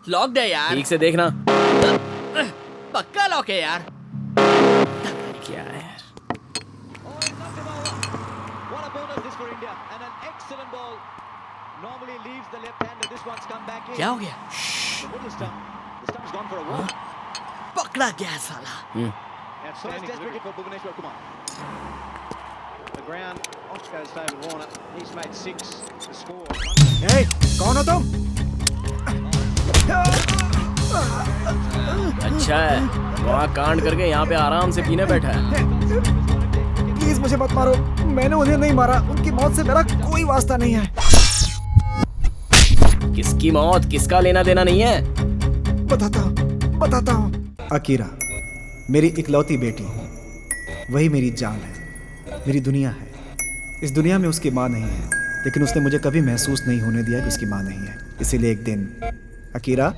लॉक्ड है यार। ठीक से देखना। पक्का लॉक है यार। क्या है? क्या हो गया? पकड़ा गया साला। कौन हो तुम? अच्छा है, वहाँ कांड करके यहाँ पे आराम से पीने बैठा है। प्लीज मुझे मत मारो, मैंने उन्हें नहीं मारा, उनकी मौत से मेरा कोई वास्ता नहीं है। किसकी मौत, किसका लेना देना नहीं है? बताता हूँ। अकीरा मेरी इकलौती बेटी, वही मेरी जान है, मेरी दुनिया है। इस दुनिया में उसकी माँ नहीं है, लेकिन उसने मुझे कभी महसूस नहीं होने दिया कि उसकी माँ नहीं है। इसीलिए एक दिन अकीरा।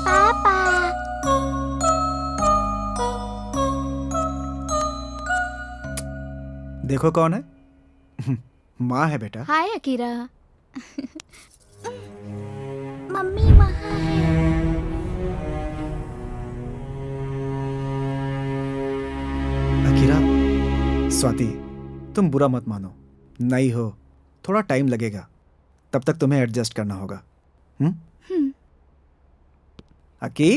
पापा। देखो कौन है? माँ है बेटा। हाय अकीरा। मम्मी वहाँ है। अकीरा, स्वाति, तुम बुरा मत मानो, नई हो, थोड़ा टाइम लगेगा, तब तक तुम्हें एडजस्ट करना होगा। अकी?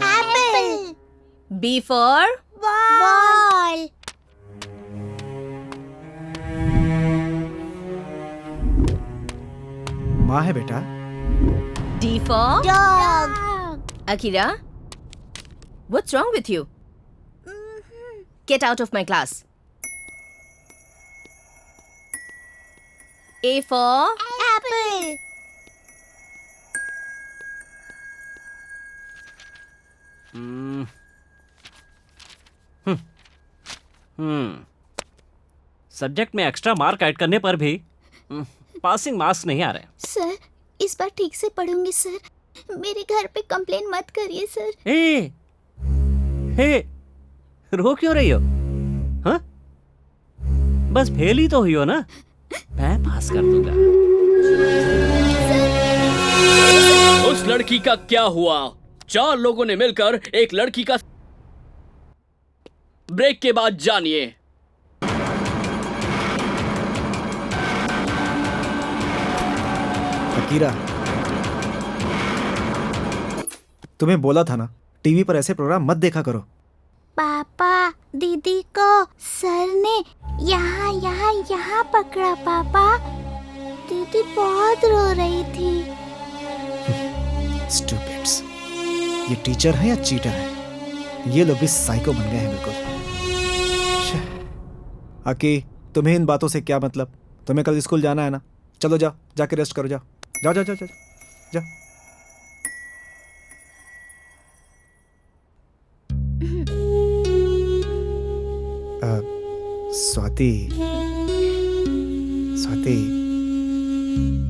एप्पल। B for ball. माँ है बेटा। D for Dog. Akira. What's wrong with you? Get out of my class. A for apple. Subject में एक्स्ट्रा मार्क ऐड करने पर भी पासिंग मार्क्स नहीं आ रहे। सर इस बार ठीक से पढ़ूंगी सर। मेरे घर पे कंप्लेन मत करिए सर। हे रो क्यों रही हो? हाँ? बस फेल ही तो हुई हो ना, मैं पास कर दूंगा। उस लड़की का क्या हुआ? 4 लोगों ने मिलकर एक लड़की का ब्रेक के बाद जानिए। अकीरा, तुम्हें बोला था ना टीवी पर ऐसे प्रोग्राम मत देखा करो। पापा दीदी को सर ने यहाँ यहाँ यहाँ पकड़ा पापा। दीदी बहुत रो रही थी। स्टूपिड्स, ये टीचर है या चीटर है? ये लोग भी साइको बन गए हैं बिल्कुल। अकी, तुम्हें इन बातों से क्या मतलब? तुम्हें कल स्कूल जाना है ना? चलो जाओ, जाके रेस्ट करो। जाओ जाओ जाओ जाओ जाओ, जाओ। स्वाति,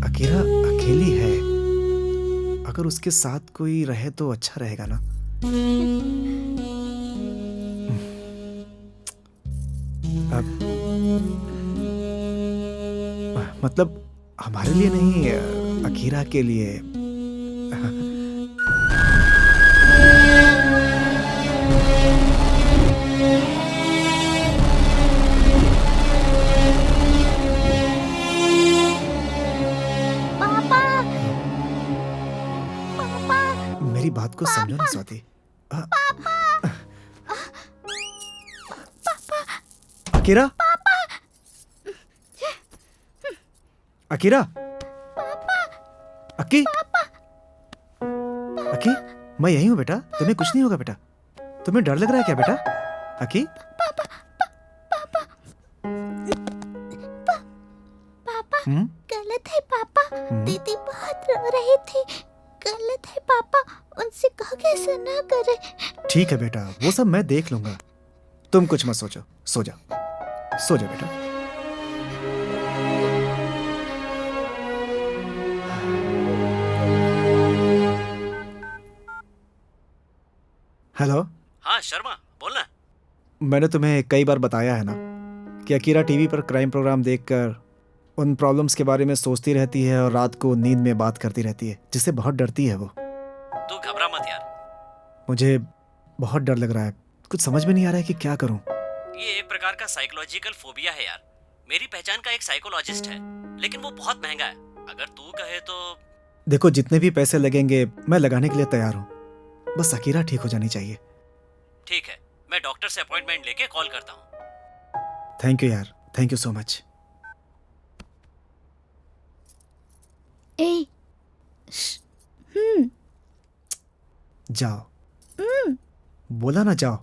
अकीरा अकेली है। अगर उसके साथ कोई रहे तो अच्छा रहेगा ना। मतलब हमारे लिए नहीं, अकीरा के लिए। मेरी बात को समझो ना स्वाति। अकीरा, अकीरा, अकी, अकी, मैं यही हूँ बेटा। तुम्हें कुछ नहीं होगा बेटा। तुम्हें डर लग रहा है क्या बेटा? अकी, पापा गलत है पापा। दीदी बहुत रो रही थी। गलत है पापा, उनसे कहो कि ऐसा ना करे। ठीक है बेटा, वो सब मैं देख लूंगा। तुम कुछ मत सोचो, सो जाओ, सो जाओ बेटा। हेलो। हाँ शर्मा, बोलना। मैंने तुम्हें कई बार बताया है ना कि अकीरा टीवी पर क्राइम प्रोग्राम देखकर उन प्रॉब्लम्स के बारे में सोचती रहती है और रात को नींद में बात करती रहती है, जिससे बहुत डरती है वो। तू घबरा मत यार। मुझे बहुत डर लग रहा है। कुछ समझ में नहीं आ रहा है कि क्या करूं। ये एक प्रकार का साइकोलॉजिकल फोबिया है यार। मेरी पहचान का एक साइकोलॉजिस्ट है, लेकिन वो बहुत महंगा है। अगर तू कहे तो। देखो, जितने भी पैसे लगेंगे मैं लगाने के लिए तैयार हूँ। बस अकीरा ठीक हो जानी चाहिए। ठीक है, मैं डॉक्टर से अपॉइंटमेंट लेके कॉल करता हूँ। थैंक यू यार, थैंक यू सो मच। जाओ, बोला ना जाओ।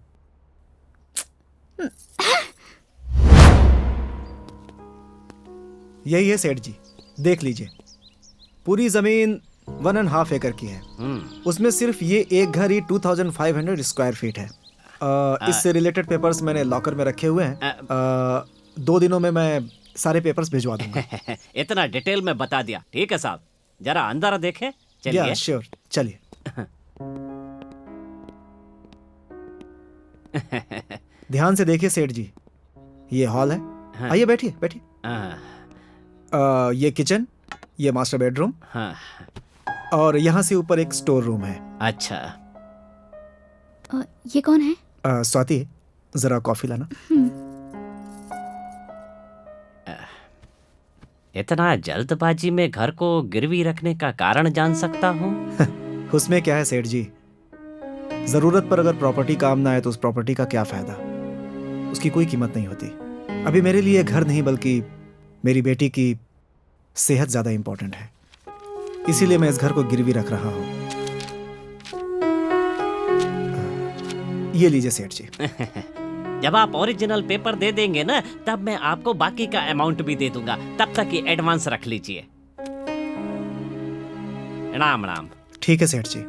यही है सेठ जी, देख लीजिए। पूरी जमीन 1.5 एकड़ की है। उसमें सिर्फ ये एक घर ही 2500 स्क्वायर फीट है। इससे रिलेटेड पेपर्स मैंने लॉकर में रखे हुए हैं। 2 दिनों में मैं सारे पेपर्स भिजवा दूंगा। इतना डिटेल में बता दिया। ठीक है साहब, जरा अंदर देखें। चलिए। श्योर, चलिए। ध्यान से देखिए सेठ जी, ये हॉल है। आइए बैठिए बैठिए। ये किचन, ये मास्टर बेडरूम, और यहाँ से ऊपर एक स्टोर रूम है। अच्छा। ये कौन है? स्वाति, जरा कॉफी लाना। इतना जल्दबाजी में घर को गिरवी रखने का कारण जान सकता हूँ? उसमें क्या है सेठ जी, जरूरत पर अगर प्रॉपर्टी काम ना आए तो उस प्रॉपर्टी का क्या फायदा? उसकी कोई कीमत नहीं होती। अभी मेरे लिए घर नहीं बल्कि मेरी बेटी की सेहत ज्यादा इंपॉर्टेंट है, इसीलिए मैं इस घर को गिरवी रख रहा हूँ। ये लीजिए सेठ जी। जब आप ओरिजिनल पेपर दे देंगे ना, तब मैं आपको बाकी का अमाउंट भी दे दूंगा। तब तक ये एडवांस रख लीजिए। राम राम। ठीक है सेठ जी।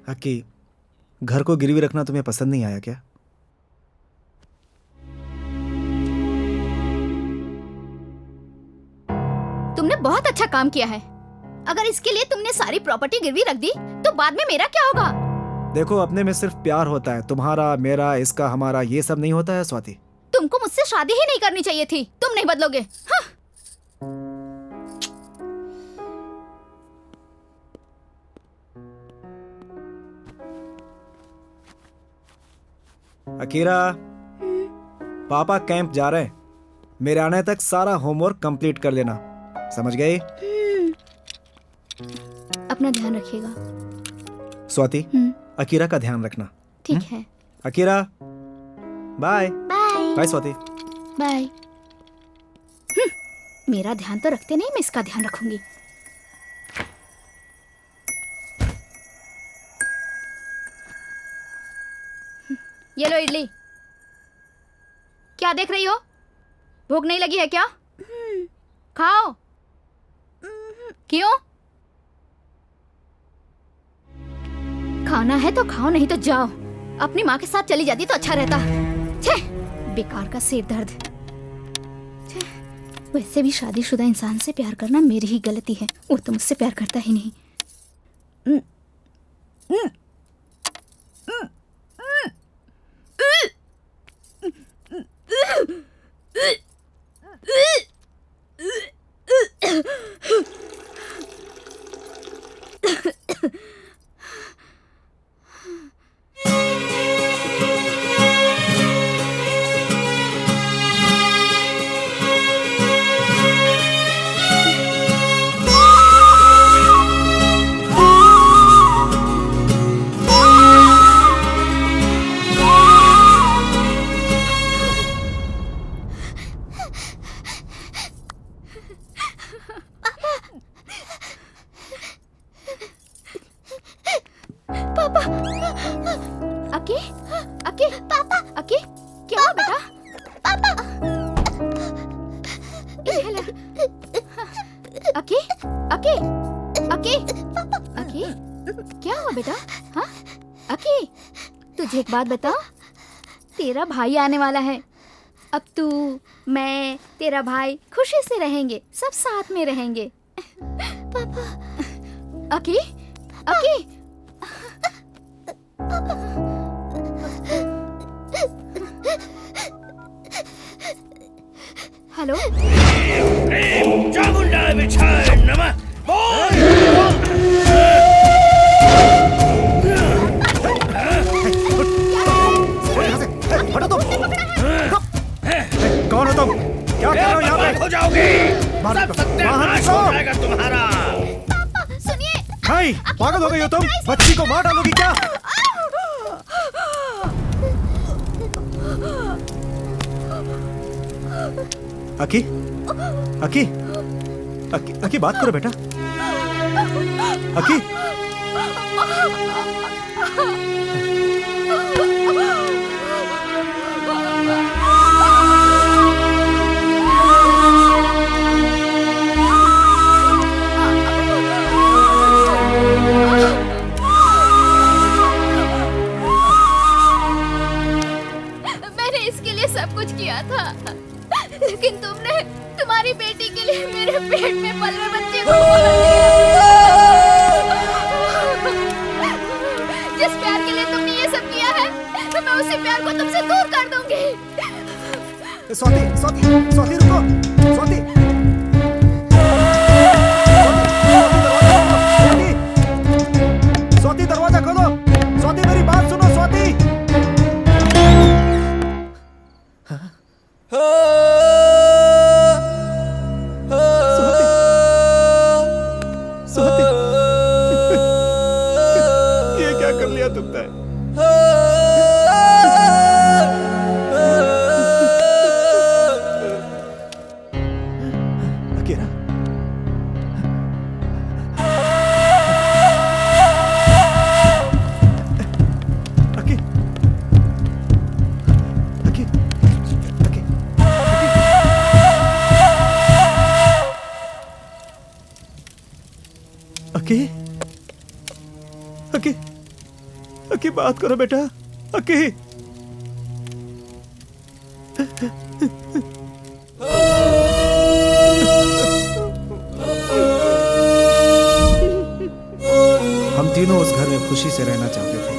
हकी, घर को गिरवी रखना तुम्हें पसंद नहीं आया क्या? तुमने बहुत अच्छा काम किया है। अगर इसके लिए तुमने सारी प्रॉपर्टी गिरवी रख दी तो बाद में मेरा क्या होगा? देखो, अपने में सिर्फ प्यार होता है। तुम्हारा, मेरा, इसका, हमारा, ये सब नहीं होता है स्वाति। तुमको मुझसे शादी ही नहीं करनी चाहिए थी। तुम नहीं बदलोगे। हाँ। अकीरा, पापा कैंप जा रहे हैं। मेरे आने तक सारा होमवर्क कंप्लीट कर लेना, समझ गई? अपना ध्यान रखिएगा। स्वाति, अकीरा का ध्यान रखना। ठीक है। Akira, bye. Bye. Bye Swati. Bye. मेरा ध्यान तो रखते नहीं, मैं इसका ध्यान रखूंगी। ये लो इडली। क्या देख रही हो? भूख नहीं लगी है क्या? खाओ। क्यों? खाना है तो खाओ, नहीं तो जाओ। अपनी माँ के साथ चली जाती तो अच्छा रहता। छे, बेकार का सिर दर्द। छे, वैसे भी शादीशुदा इंसान से प्यार करना मेरी ही गलती है। वो तो मुझसे प्यार करता ही नहीं। एक बात बताओ, तेरा भाई आने वाला है। अब तू, मैं, तेरा भाई खुशी से रहेंगे, सब साथ में रहेंगे। पापा। अकी, अकी। हेलो। चामुंडा विछाय नमः। हटो तुम! कौन हो तुम? क्या कर रहे हो यहाँ पे? हो जाओगे। सब सत्यानाश हो जाएगा तुम्हारा। पापा सुनिए। भाई, पागल हो गई हो तुम? बच्ची को मार डालोगी क्या? अकी, अकी, अकी, अकी बात करो बेटा। अकी। मैंने इसके लिए सब कुछ किया था, लेकिन तुमने तुम्हारी बेटी के लिए मेरे पेट में पल रहे बच्चे को जिस प्यार के लिए तुमने ये सब किया है, तो मैं उसी प्यार को तुमसे दूर कर दूंगी। स्वाति, स्वाति, स्वाति रुको, स्वाति। स्वाति दरवाजा खोलो। स्वाति मेरी बात सुनो, स्वाति। स्वाति, ये क्या कर लिया तुमने? अकेला अक्की बात करो बेटा, अक्की। हम तीनों उस घर में खुशी से रहना चाहते थे,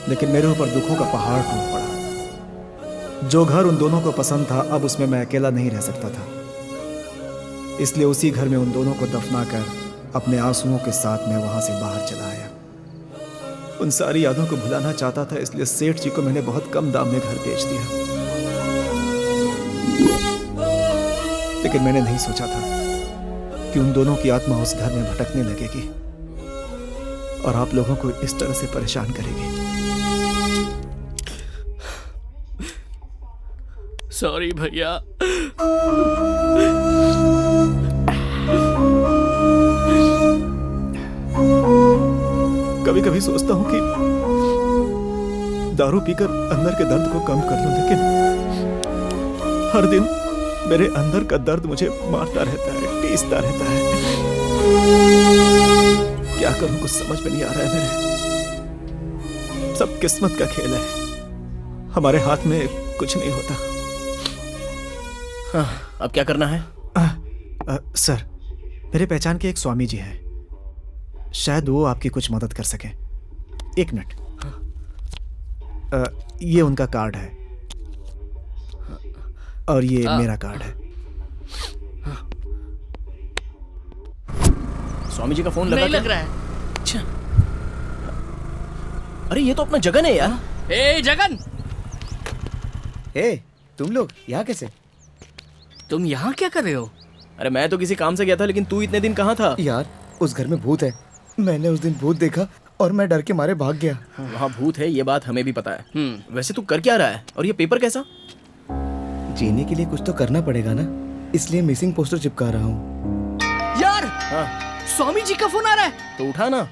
लेकिन मेरे ऊपर दुखों का पहाड़ टूट पड़ा। जो घर उन दोनों को पसंद था, अब उसमें मैं अकेला नहीं रह सकता था। इसलिए उसी घर में उन दोनों को दफना कर अपने आंसुओं के साथ मैं वहां से बाहर चला आया। उन सारी यादों को भुलाना चाहता था, इसलिए सेठ जी को मैंने बहुत कम दाम में घर बेच दिया। लेकिन मैंने नहीं सोचा था कि उन दोनों की आत्मा उस घर में भटकने लगेगी और आप लोगों को इस तरह से परेशान करेगी। सॉरी भैया। कभी कभी सोचता हूं कि दारू पीकर अंदर के दर्द को कम कर लूं, लेकिन हर दिन मेरे अंदर का दर्द मुझे मारता रहता है, टीसता रहता है। क्या करूं, कुछ समझ में नहीं आ रहा है मेरे। सब किस्मत का खेल है, हमारे हाथ में कुछ नहीं होता। अब क्या करना है? सर, मेरे पहचान के एक स्वामी जी हैं, शायद वो आपकी कुछ मदद कर सकें। एक मिनट, ये उनका कार्ड है और ये मेरा कार्ड है। स्वामी जी का फोन लगा? नहीं लग रहा है। अच्छा, अरे ये तो अपना जगन है यार। ए जगन, ए तुम लोग यहाँ कैसे? तुम यहाँ क्या कर रहे हो? अरे मैं तो किसी काम से गया था, लेकिन तू इतने दिन कहाँ था? यार उस घर में भूत है, मैंने उस दिन भूत देखा और मैं डर के मारे भाग गया। वहाँ भूत है, ये बात हमें भी पता है। वैसे तू कर क्या रहा है? और ये पेपर कैसा? जीने के लिए कुछ तो करना पड़ेगा ना, इसलिए मिसिंग पोस्टर चिपका रहा हूँ। यार स्वामी जी का फोन आ रहा है। तो उठा ना।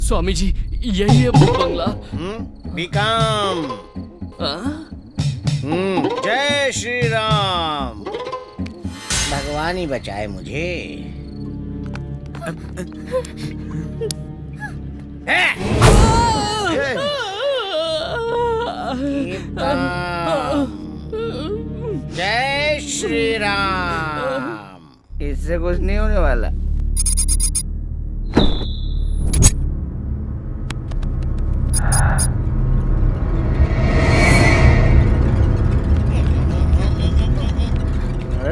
स्वामी जी, यही है भूत बंगला। बिकाम। जय श्री राम। भगवान ही बचाए मुझे। जय श्री राम। इससे कुछ नहीं होने वाला।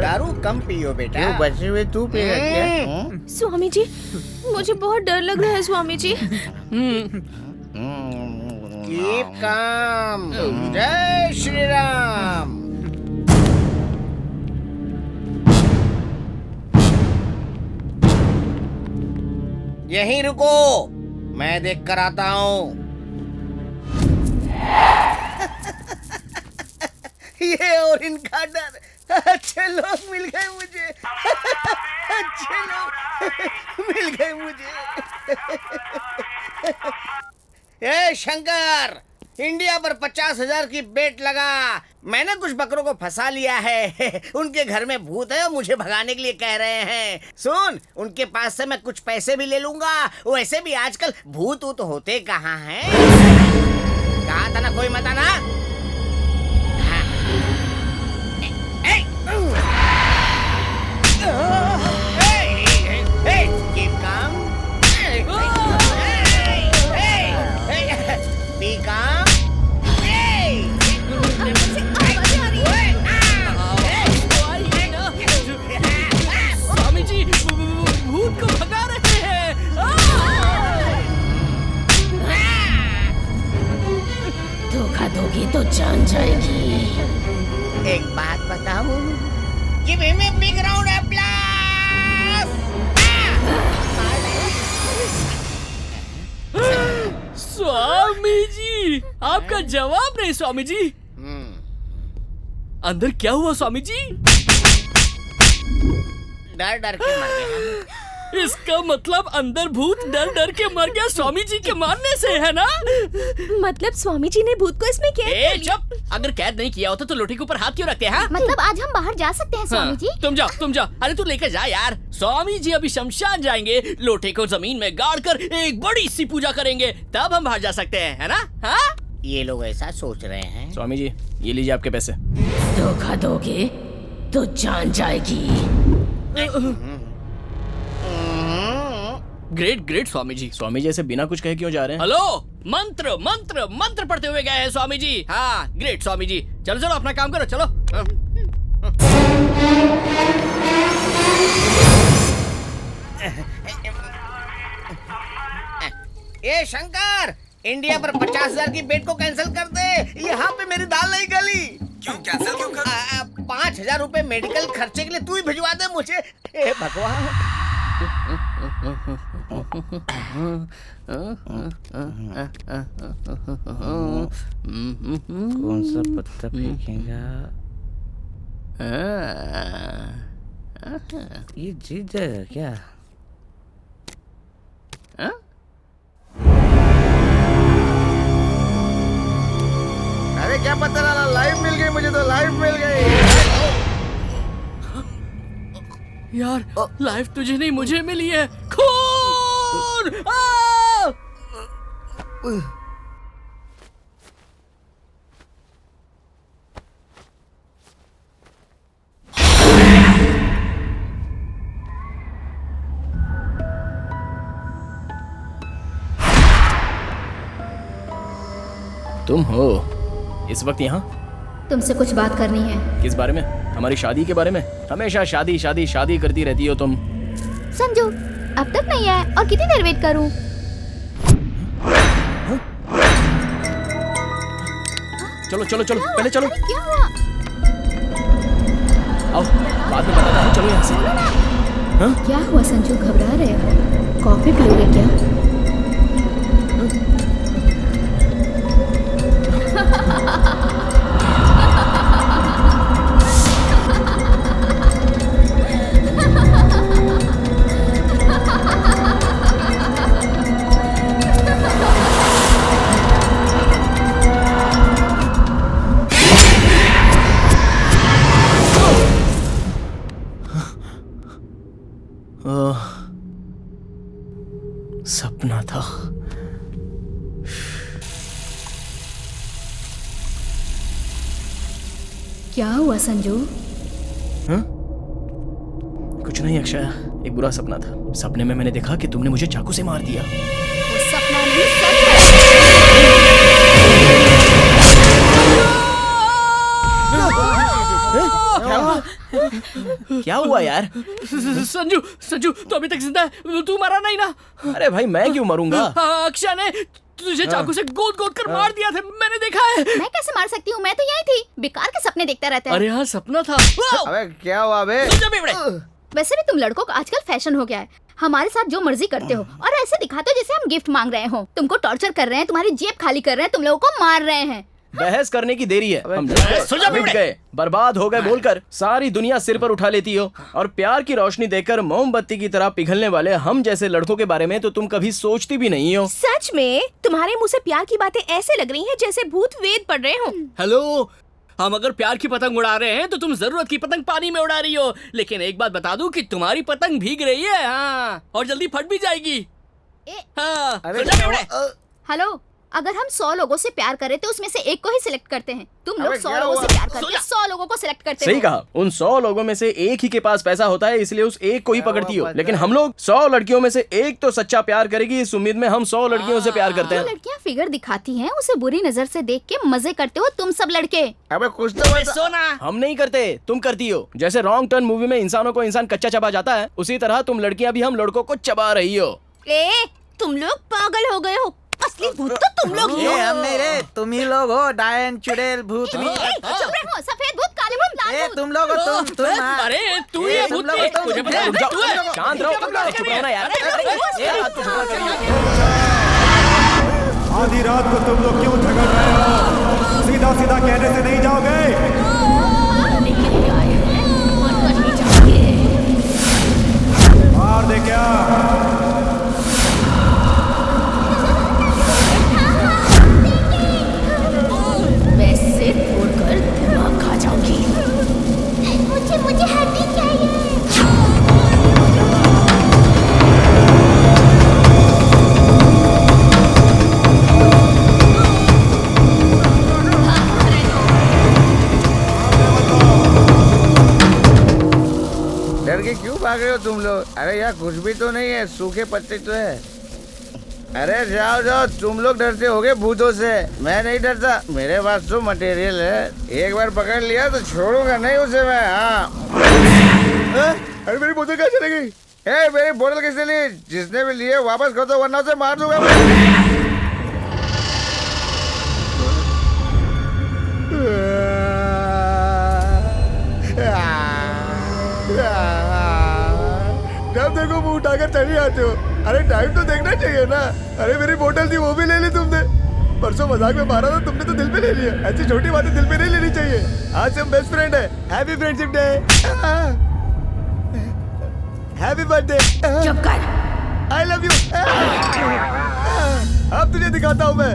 दारू कम पियो बेटा। तू बचे हुए तू पिएगा क्या? स्वामी जी, मुझे बहुत डर लग रहा है स्वामी जी। Keep calm. जय श्री राम। यहीं रुको, मैं देख कर आता हूँ। ये और इनका डर। अच्छे लोग मिल गए मुझे। अच्छे लोग मिल गए मुझे। ए शंकर, इंडिया पर 50,000 की बेट लगा। मैंने कुछ बकरों को फंसा लिया है। उनके घर में भूत है और मुझे भगाने के लिए कह रहे हैं। सुन, उनके पास से मैं कुछ पैसे भी ले लूंगा। वैसे भी आजकल भूत ऊत होते कहाँ हैं? कहा था ना कोई मत आना। Keep calm. Be calm. Swami ji भूत को भगा रहे हैं। धोखा दोगी तो जान जाएगी। एक बात बताऊं? Give him a big round of applause. Swami ji, आपका जवाब नहीं स्वामी जी। अंदर क्या हुआ स्वामी जी? डर डर के मर गया। इसका मतलब अंदर भूत डर डर के मर गया स्वामी जी के मारने से, है ना? मतलब स्वामी जी ने भूत को इसमें कैद कर लिया? चुप! अगर कैद नहीं किया होता तो लोटे के ऊपर हाथ क्यों रखते हैं? मतलब आज हम बाहर जा सकते हैं स्वामी जी? तुम जाओ। अरे तू लेकर जा यार। स्वामी जी अभी शमशान जाएंगे, लोटे को जमीन में गाड़ कर एक बड़ी सी पूजा करेंगे, तब हम बाहर जा सकते हैं, है ना? हाँ? ये लोग ऐसा सोच रहे हैं। स्वामी जी ये लीजिए आपके पैसे। धोखा दोगे तो जान जाएगी। ग्रेट स्वामी जी। स्वामी जी ऐसे बिना कुछ कहे क्यों जा रहे हैं? हेलो, मंत्र पढ़ते हुए गए हैं स्वामी जी। हाँ, ग्रेट स्वामी जी। चलो अपना काम करो, चलो। ए शंकर, इंडिया पर 50,000 की बेट को कैंसिल कर दे। यहाँ पे मेरी दाल नहीं गली। क्यों कैंसिल क्यों कर? 5,000 रुपए मेडिकल खर्चे के लिए तू ही भिजवा दे मुझे। ए भगवान। कौन सा पत्ता फेंकेगा? ये जीत जाएगा क्या? अरे क्या पता लगा, लाइफ मिल गई मुझे तो, लाइफ मिल गई। यार लाइफ तुझे नहीं मुझे मिली है। खून! तुम हो इस वक्त यहाँ? तुमसे कुछ बात करनी है। किस बारे में? हमारी शादी के बारे में? हमेशा शादी शादी शादी करती रहती हो तुम। संजू अब तक नहीं आया और कितनी देर वेट करूं? चलो पहले चलो। क्या हुआ? आओ बाद में बताता हूँ, चलो यहाँ से। हाँ? क्या हुआ संजू, घबरा रहे हो? कॉफी पियोगे क्या? सपना था। क्या हुआ संजू? हाँ? कुछ नहीं अक्षय, एक बुरा सपना था। सपने में मैंने देखा कि तुमने मुझे चाकू से मार दिया। वो सपना नहीं, सच है। क्या हुआ यार? संजू तो अभी तक जिंदा है, तू मरा नहीं ना? अरे भाई मैं क्यों मरूंगा? अक्षय ने तुझे चाकू से गोद कर मार दिया था, मैंने देखा है। मैं कैसे मार सकती हूँ? मैं तो यही थी। बेकार के सपने देखता रहता है। अरे हाँ सपना था। अबे क्या हुआ बे? वैसे भी तुम लड़कों का आजकल फैशन हो गया है, हमारे साथ जो मर्जी करते हो और ऐसे दिखाते हो जैसे हम गिफ्ट मांग रहे हो। तुमको टॉर्चर कर रहे हैं, तुम्हारी जेब खाली कर रहे हैं, तुम लोगों को मार रहे हैं। बहस करने की देरी है। हम लूट गए, बर्बाद हो गए बोलकर सारी दुनिया सिर पर उठा लेती हो, और प्यार की रोशनी देखकर मोमबत्ती की तरह पिघलने वाले हम जैसे लड़कों के बारे में तो तुम कभी सोचती भी नहीं हो। सच में तुम्हारे मुंह से प्यार की बातें ऐसे लग रही हैं जैसे भूत वेद पढ़ रहे हो। हेलो, हम अगर प्यार की पतंग उड़ा रहे हैं तो तुम जरूरत की पतंग पानी में उड़ा रही हो। लेकिन एक बात बता दूं कि तुम्हारी पतंग भीग रही है, हाँ, और जल्दी फट भी जाएगी। हाँ, हेलो, अगर हम 100 लोगों से प्यार करें तो उसमें से एक को ही सिलेक्ट करते हैं। तुम लोग 100 लोगों से प्यार करके 100 लोगों को सिलेक्ट करते हो। सही कहा। उन 100 लोगों में से एक ही के पास पैसा होता है, इसलिए उस एक को ही पकड़ती हो। लेकिन हम लोग 100 लड़कियों में से एक तो सच्चा प्यार करेगी, इस उम्मीद में हम 100 लड़कियों से प्यार करते हैं। जो लड़कियां फिगर दिखाती हैं उसे बुरी नजर से देख के मजे करते हो तुम सब लड़के। अबे कुछ तो सोना। हम नहीं करते, तुम करती हो। जैसे रॉन्ग टर्न मूवी में इंसानों को इंसान कच्चा चबा जाता है, उसी तरह तुम लड़कियां भी हम लड़कों को चबा रही हो। तुम लोग पागल हो गए हो। असली भूत तो तुम लोग ही हो। हम नहीं रे, तुम ही लोग हो। डायन, चुड़ैल, भूतनी। चुप रहो, सफेद भूत, काले भूत, लाल भूत। तुम लोग हो, तुम। अरे तू ही है भूत, तुझे पता है? तू है। शांत रहो, चुप रहो ना यार। आधी रात को तुम लोग क्यों झगड़ रहे हो? सीधा सीधा कहने से नहीं जाओगे? मार दे क्या? मैं सिर तोड़कर दिमाग खा जाऊंगी। मुझे हड्डी चाहिए। डर के क्यों भाग रहे हो तुम लोग? अरे यार कुछ भी तो नहीं है, सूखे पत्ते तो है। अरे जाओ जाओ, तुम लोग डरते होगे भूतों से, मैं नहीं डरता। मेरे पास तो मटेरियल है, एक बार पकड़ लिया तो छोड़ूंगा नहीं उसे मैं। हाँ अरे मेरी बोतल कहाँ चली गई? मेरी बोतल किसने ली? जिसने भी लिए वापस कर दो वरना उसे मार दूंगा मैं। जब देखो मुंह उठाकर चली आते हो। अरे टाइम तो देखना चाहिए ना। अरे मेरी बोतल थी वो भी ले ली तुमने। परसों मजाक में मारा था तुमने तो दिल पे ले लिया। ऐसी छोटी बातें दिल पे नहीं लेनी चाहिए। आज हम बेस्ट फ्रेंड है। Happy friendship day. Happy birthday. चुप कर। I love you. अब तुझे दिखाता हूँ मैं।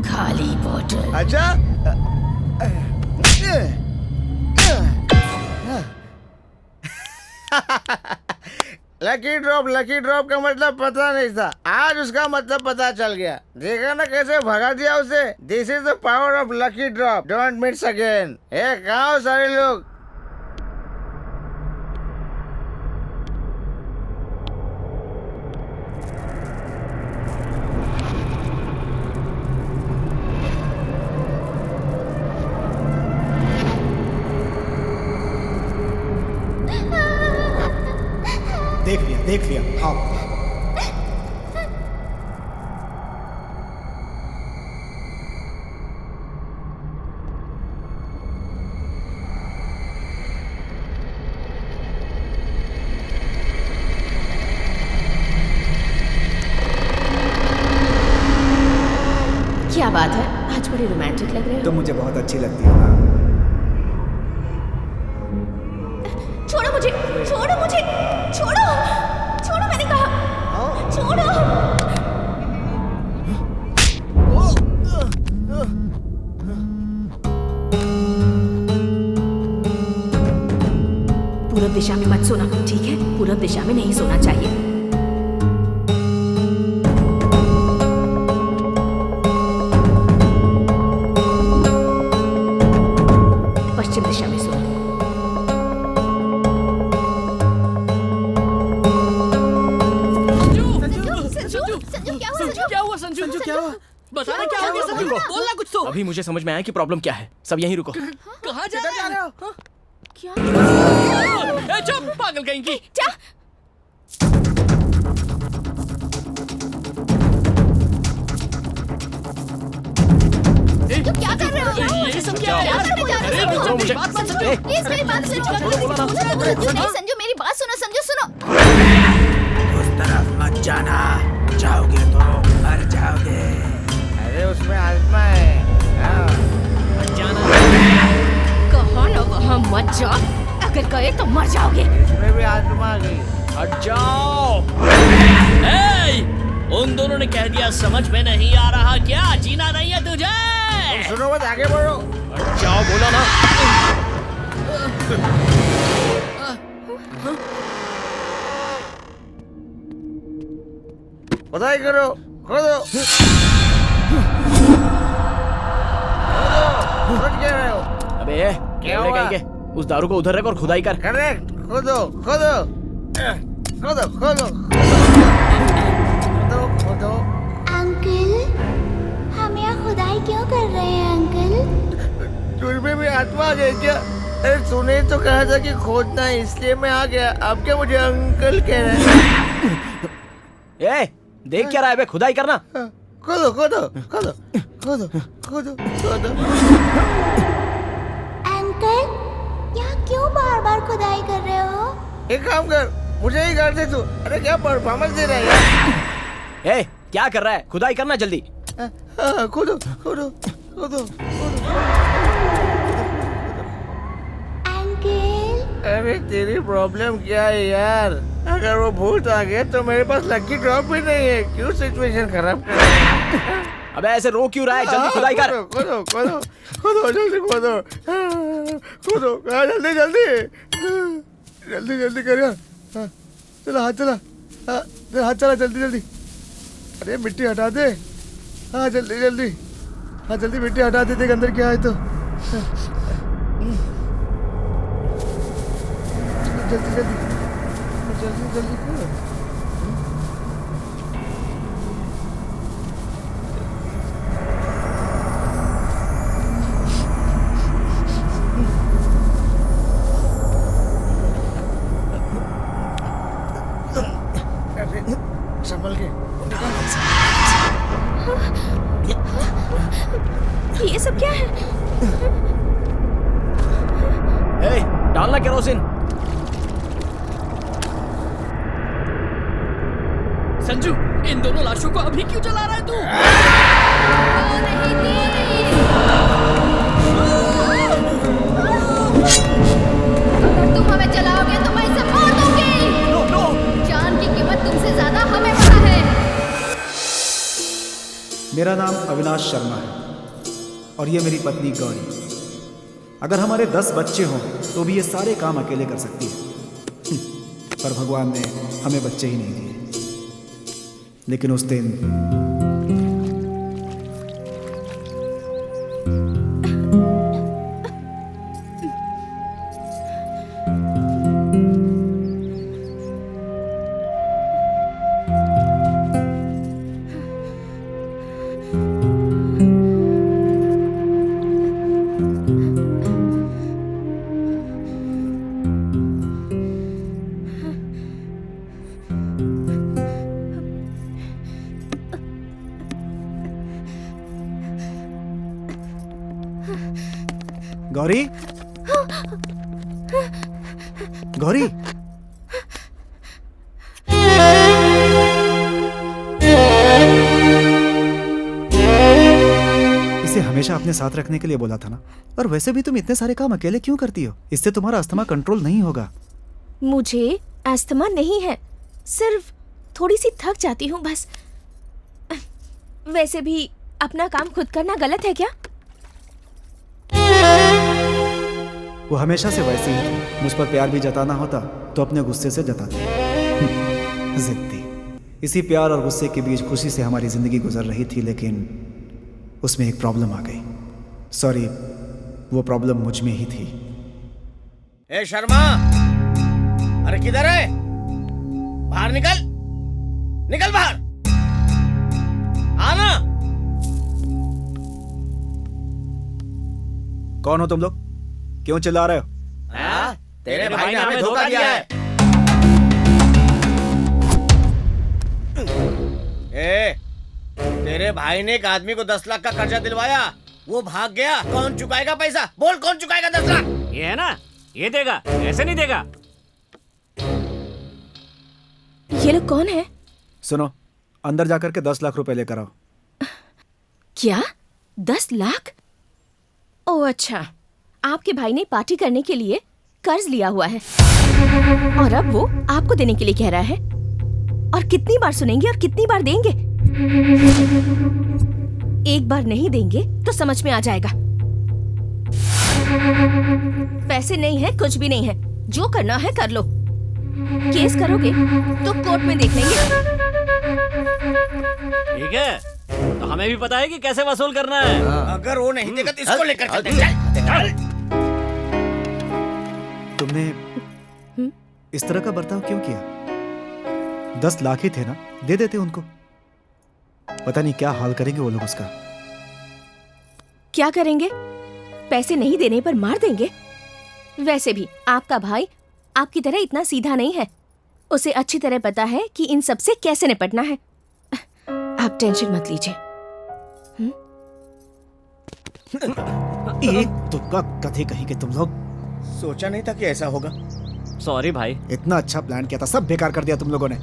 खाली बोतल। अच्छा लकी ड्रॉप का मतलब पता नहीं था, आज उसका मतलब पता चल गया। देखा ना कैसे भगा दिया उसे। This is the power of lucky drop. Don't miss again. कहाँ हो सारे लोग? देख लिया हाँ। क्या बात है, आज बड़ी रोमांटिक लग रहे हो। तो मुझे बहुत अच्छी लगती है ना। छोड़ो मुझे, छोड़ो मुझे, छोड़ो, छोड़ो मैंने कहा, छोड़ो। पूरब दिशा में मत सोना, ठीक है? पूरब दिशा में नहीं सोना चाहिए। पश्चिम दिशा में सोना। क्या हुआ संजू? क्या हुआ? बताना क्या हो गया संजू? बोलना कुछ तो। अभी मुझे समझ में आया कि प्रॉब्लम क्या है। सब यहीं रुको। कहाँ जा रहे हो? क्या? चुप पागल कहीं की। क्या कर रहे हो? ये सब क्या है? अरे रुको मुझे। प्लीज मेरी बात सुनो। नहीं संजू मेरी बात सुनो। संजू उस तरफ मत जाना, जाओगे तो मर जाओगे। अरे उसमें आत्मा है। कहा ना वहाँ मत जाओ, अगर गए तो मर जाओगे। इसमें भी आत्मा आ गई। हट जाओ। उन दोनों ने कह दिया, समझ में नहीं आ रहा क्या? जीना नहीं है तुझे? सुनो मत, आगे बढ़ो। हट जाओ बोला ना। खुदाई करो, खोदो। खोद क्या रहे हो? अबे क्या हुआ? कहीं के उस दारू को उधर रख और खुदाई कर। करेक्ट, खोदो खोदो खोदो खोदो खोदो खोदो। अंकल हम यहाँ खुदाई क्यों कर रहे हैं अंकल? तुझमें भी आत्मा आ गई क्या? अरे तूने तो कहा था कि खोदना है, इसलिए मैं आ गया। अब क्या मुझे अंकल कह रहे हैं? ए देख क्या रहा है बे? खुदाई करना। खोदो खोदो खोदो खोदो खोदो खोदो। अंकल यहाँ क्यों बार बार खुदाई कर रहे हो? एक काम कर, मुझे ही कर दे तू। अरे क्या परफॉर्मेंस दे रहा है यार? ए क्या कर रहा है? खुदाई करना जल्दी। खोदो खोदो खोदो। अंकल अरे तेरी प्रॉब्लम क्या है यार? अगर वो भूत आ गए तो मेरे पास लकी ड्रॉप भी नहीं है। क्यों सिचुएशन खराब कर रहा है? अबे ऐसे रो क्यों रहा है? जल्दी खुदाई कर। खोदो खोदो खोदो जल्दी खोदो खोदो। जल्दी जल्दी जल्दी जल्दी कर यार। चला हाथ चला। हाथ चला जल्दी जल्दी। अरे मिट्टी हटा दे। हाँ जल्दी जल्दी। हाँ जल्दी मिट्टी हटा दे। देख अंदर क्या है तो। जल्दी जल्दी जल्दी जल्दी करो। संभल के। ये सब क्या है? ए, डालना केरोसिन। संजू, इन दोनों लाशों को अभी क्यों जला रहा है तू? अगर तुम हमें जलाओगे तो मैं इसे मार दूंगी। जान की कीमत तुमसे ज्यादा हमें पता है। मेरा नाम अविनाश शर्मा है और ये मेरी पत्नी गौरी। अगर हमारे 10 बच्चे हों तो भी ये सारे काम अकेले कर सकती है। पर भगवान ने हमें बच्चे ही नहीं दिए। लेकिन उस दिन गौरी गौरी इसे हमेशा अपने साथ रखने के लिए बोला था ना। और वैसे भी तुम इतने सारे काम अकेले क्यों करती हो? इससे तुम्हारा अस्थमा कंट्रोल नहीं होगा। मुझे अस्थमा नहीं है, सिर्फ थोड़ी सी थक जाती हूँ बस। वैसे भी अपना काम खुद करना गलत है क्या? वो हमेशा से वैसे ही थी। मुझ पर प्यार भी जताना होता तो अपने गुस्से से जताती। जिद्दी। इसी प्यार और गुस्से के बीच खुशी से हमारी जिंदगी गुजर रही थी, लेकिन उसमें एक प्रॉब्लम आ गई। सॉरी, वो प्रॉब्लम मुझ में ही थी। ए शर्मा, अरे किधर है? बाहर निकल, निकल बाहर, आना। कौन हो तुम लोग? क्यों चिल्ला रहे हो? तेरे भाई ने हमें धोखा दिया है। तेरे भाई ने एक आदमी को 10 लाख का कर्जा दिलवाया, वो भाग गया। कौन चुकाएगा पैसा? बोल, कौन चुकाएगा 10 लाख? ये है ना, ये देगा, ऐसे नहीं देगा। ये लोग कौन है? सुनो, अंदर जाकर के 10 लाख रुपए लेकर आओ। क्या? 10 लाख? ओह अच्छा, आपके भाई ने पार्टी करने के लिए कर्ज लिया हुआ है और अब वो आपको देने के लिए कह रहा है। और कितनी बार सुनेंगे और कितनी बार देंगे? एक बार नहीं देंगे तो समझ में आ जाएगा। पैसे नहीं है, कुछ भी नहीं है, जो करना है कर लो। केस करोगे तो कोर्ट में देख लेंगे। ठीक है, तो हमें भी पता है कि कैसे वसूल करना है। अगर वो नहीं देगा तो इसको लेकर चलते हैं। चल। तुमने इस तरह का बर्ताव क्यों किया? 10 लाख ही थे ना, दे देते उनको। पता नहीं क्या हाल करेंगे वो लोग उसका। क्या करेंगे? पैसे नहीं देने पर मार देंगे? वैसे भी आपका भाई आपकी तरह इतना सीधा नहीं है। उसे अच्छी तरह पता है कि इन सब से कैसे निपटना है। आप टेंशन मत लीजिए। एक तुक्का कथे कहीं के तुम लोग। सोचा नहीं था कि ऐसा होगा। सॉरी भाई। इतना अच्छा प्लान किया था, सब बेकार कर दिया तुम लोगों ने।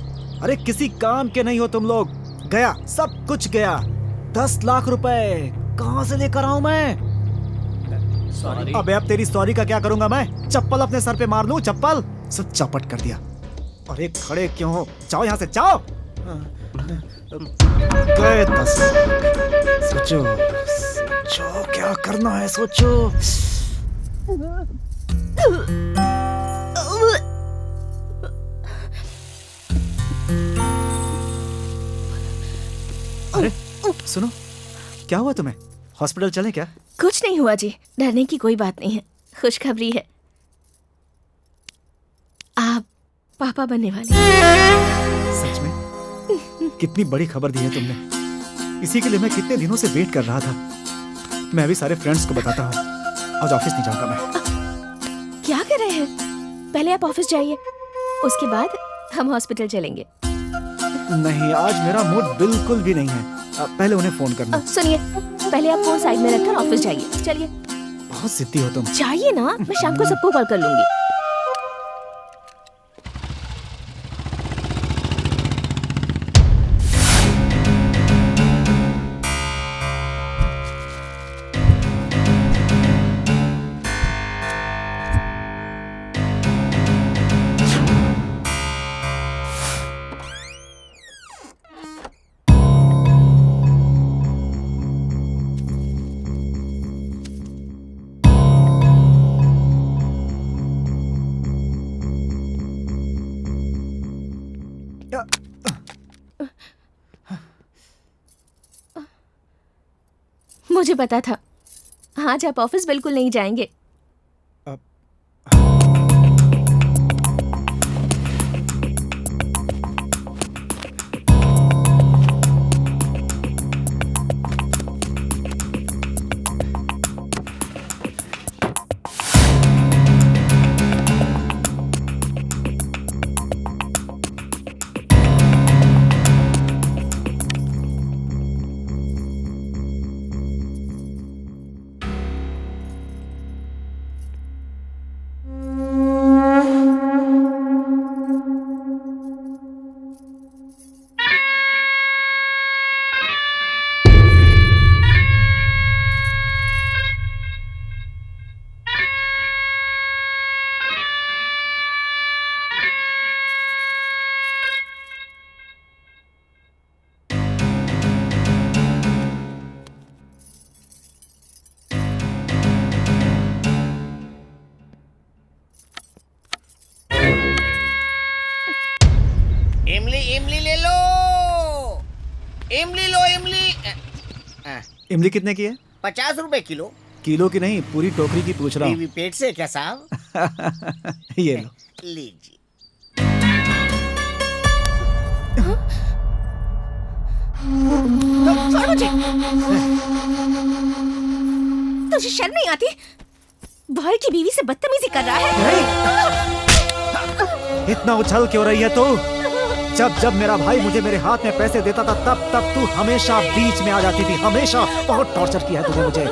अरे किसी काम के नहीं हो तुम लोग। गया, सब कुछ गया। 10 लाख रुपए कहां से लेकर आऊं मैं? सॉरी। अबे अब तेरी सॉरी का क्या करूंगा मैं? चप्पल अपने सर पे मार लूं? चप्पल सब चौपट कर दिया। अरे खड़े क्यों हो? जाओ यहाँ से, जाओ। गए 10 लाख। सोचो सोचो क्या करना है, सोचो। अरे सुनो, क्या हुआ तुम्हें? हॉस्पिटल चलें क्या? कुछ नहीं हुआ जी, डरने की कोई बात नहीं है। खुशखबरी है, आप पापा बनने वाले हैं। सच में? कितनी बड़ी खबर दी है तुमने। इसी के लिए मैं कितने दिनों से वेट कर रहा था। मैं अभी सारे फ्रेंड्स को बताता हूँ। आज ऑफिस नहीं जाऊंगा मैं। क्या कर रहे हैं? पहले आप ऑफिस जाइए, उसके बाद हम हॉस्पिटल चलेंगे। नहीं, आज मेरा मूड बिल्कुल भी नहीं है। पहले उन्हें फोन करना। सुनिए, पहले आप फोन साइड में रखकर ऑफिस जाइए। चलिए। बहुत जिद्दी हो तुम। जाइए ना, मैं शाम को सबको कॉल कर लूंगी। मुझे पता था आज आप ऑफिस बिल्कुल नहीं जाएंगे। इमली ले लो, इमली लो, इमली। इमली कितने की है? 50 रुपए किलो। किलो की नहीं, पूरी टोकरी की पूछ रहा हूँ। बीवी पेट से क्या साहब? ये लो। लीजिए। तुझे शर्म नहीं आती? भाई की बीवी से बदतमीजी कर रहा है। इतना उछल क्यों रही है तू? जब जब मेरा भाई मुझे मेरे हाथ में पैसे देता था तब तब तू हमेशा बीच में आ जाती थी। हमेशा। बहुत टॉर्चर किया है तूने मुझे।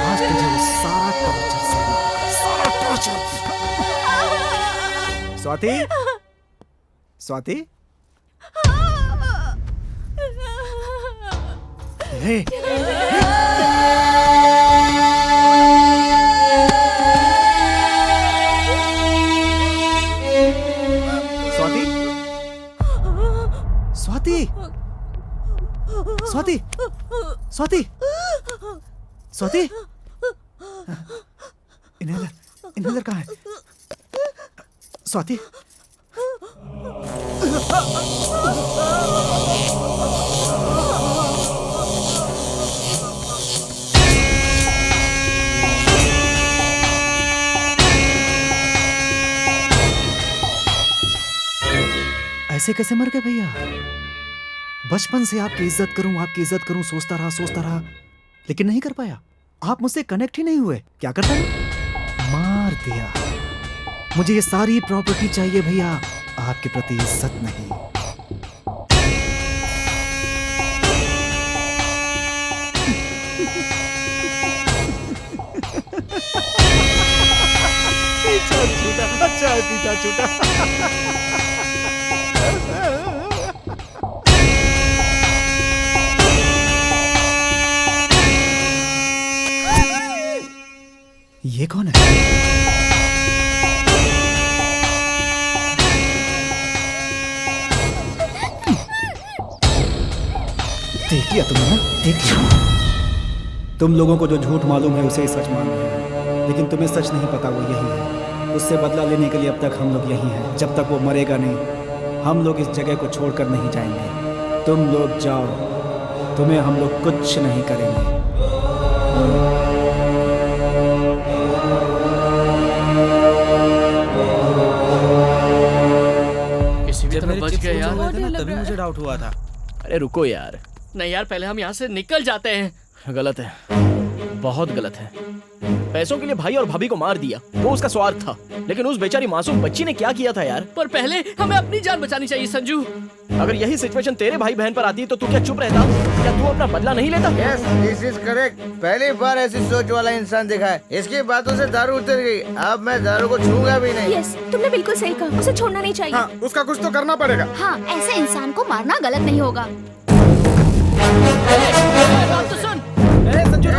आज तुझे वो सारा टॉर्चर सहना होगा, सारा टॉर्चर। स्वाति, स्वाति, हे, स्वाति, स्वाति, स्वाति, स्वाति, इनहेलर, इनहेलर कहाँ है? स्वाति, ऐसे कैसे मर गए भैया? बचपन से आपकी इज्जत करूं सोचता रहा, लेकिन नहीं कर पाया। आप मुझसे कनेक्ट ही नहीं हुए। क्या करता है? मार दिया। मुझे ये सारी प्रॉपर्टी चाहिए भैया, आपके प्रति इज्जत नहीं। पीछा छूटा, अच्छा है पीछा छूटा। ये कौन है? देख लिया तुमने ना? देख लिया। तुम लोगों को जो झूठ मालूम है उसे ही सच मान है, लेकिन तुम्हें सच नहीं पता वो यही है। उससे बदला लेने के लिए अब तक हम लोग यही हैं। जब तक वो मरेगा नहीं, हम लोग इस जगह को छोड़कर नहीं जाएंगे। तुम लोग जाओ, तुम्हें हम लोग कुछ नहीं करेंगे। किसी भी तरह बच गए यार। तभी मुझे डाउट हुआ था। अरे रुको यार। नहीं यार, पहले हम यहाँ से निकल जाते हैं। गलत है, बहुत गलत है। पैसों के लिए भाई और भाभी को मार दिया, वो उसका स्वार्थ था। लेकिन उस बेचारी मासूम बच्ची ने क्या किया था यार? पर पहले हमें अपनी जान बचानी चाहिए संजू। अगर यही सिचुएशन तेरे भाई बहन पर आती है तो तू क्या चुप रहता? क्या तू अपना बदला नहीं लेता? Yes, this is correct. पहली बार ऐसी सोच वाला इंसान देखा है। इसकी बातों से दारू उतर गई। अब मैं दारू को छूंगा भी नहीं। यस, तुमने बिल्कुल सही कहा। उसे छोड़ना नहीं चाहिए। हाँ, उसका कुछ तो करना पड़ेगा। हाँ, ऐसे इंसान को मारना गलत नहीं होगा। बात तो सुन। संजू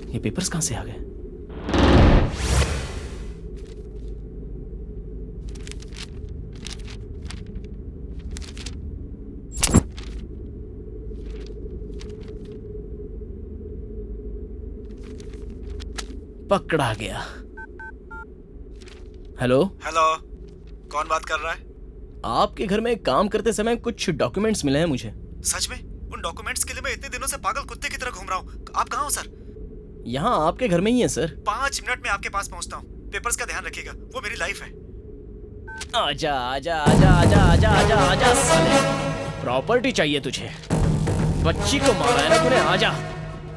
ये पेपर्स कहां से आ गए? पकड़ा गया। हेलो हेलो, कौन बात कर रहा है? आपके घर में काम करते समय कुछ डॉक्यूमेंट्स मिले हैं मुझे। सच में? उन डॉक्यूमेंट्स के लिए मैं इतने दिनों से पागल कुत्ते की तरह घूम रहा हूँ। आप कहाँ हो सर? यहाँ आपके घर में ही है सर। 5 मिनट में आपके पास पहुँचता हूँ। पेपर्स का ध्यान रखिएगा, वो मेरी लाइफ है। आजा आजा आजा आजा आजा आजा आजा साले, प्रॉपर्टी चाहिए तुझे। बच्ची को मारा है ना तूने। आजा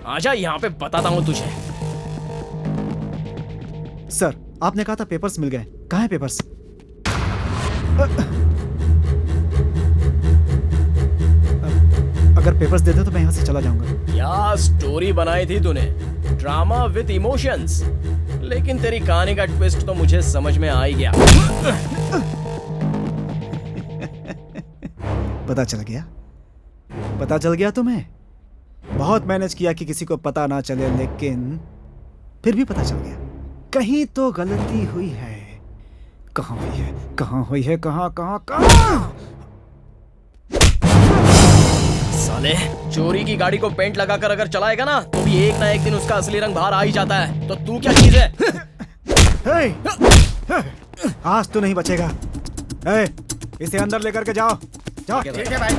आजा, यहाँ पे बताता हूँ तुझे। सर, आपने कहा था पेपर्स मिल गए। कहाँ है पेपर्स? अगर पेपर्स दे दो तो मैं यहाँ से चला जाऊंगा। क्या स्टोरी बनाई थी तूने? Drama with emotions. लेकिन तेरी कहानी का ट्विस्ट तो मुझे समझ में आ ही गया। पता चल गया? पता चल गया तुम्हें? बहुत मैनेज किया कि किसी को पता ना चले, लेकिन फिर भी पता चल गया। कहीं तो गलती हुई है। कहाँ हुई है? कहाँ हुई है? कहाँ कहाँ कहाँ? साले, चोरी की गाड़ी को पेंट लगाकर अगर चलाएगा ना तो भी एक ना एक दिन उसका असली रंग बाहर आ ही जाता है। तो तू क्या चीज है? आज तो नहीं बचेगा। इसे अंदर लेकर के जाओ। जाओ। ठीक है भाई।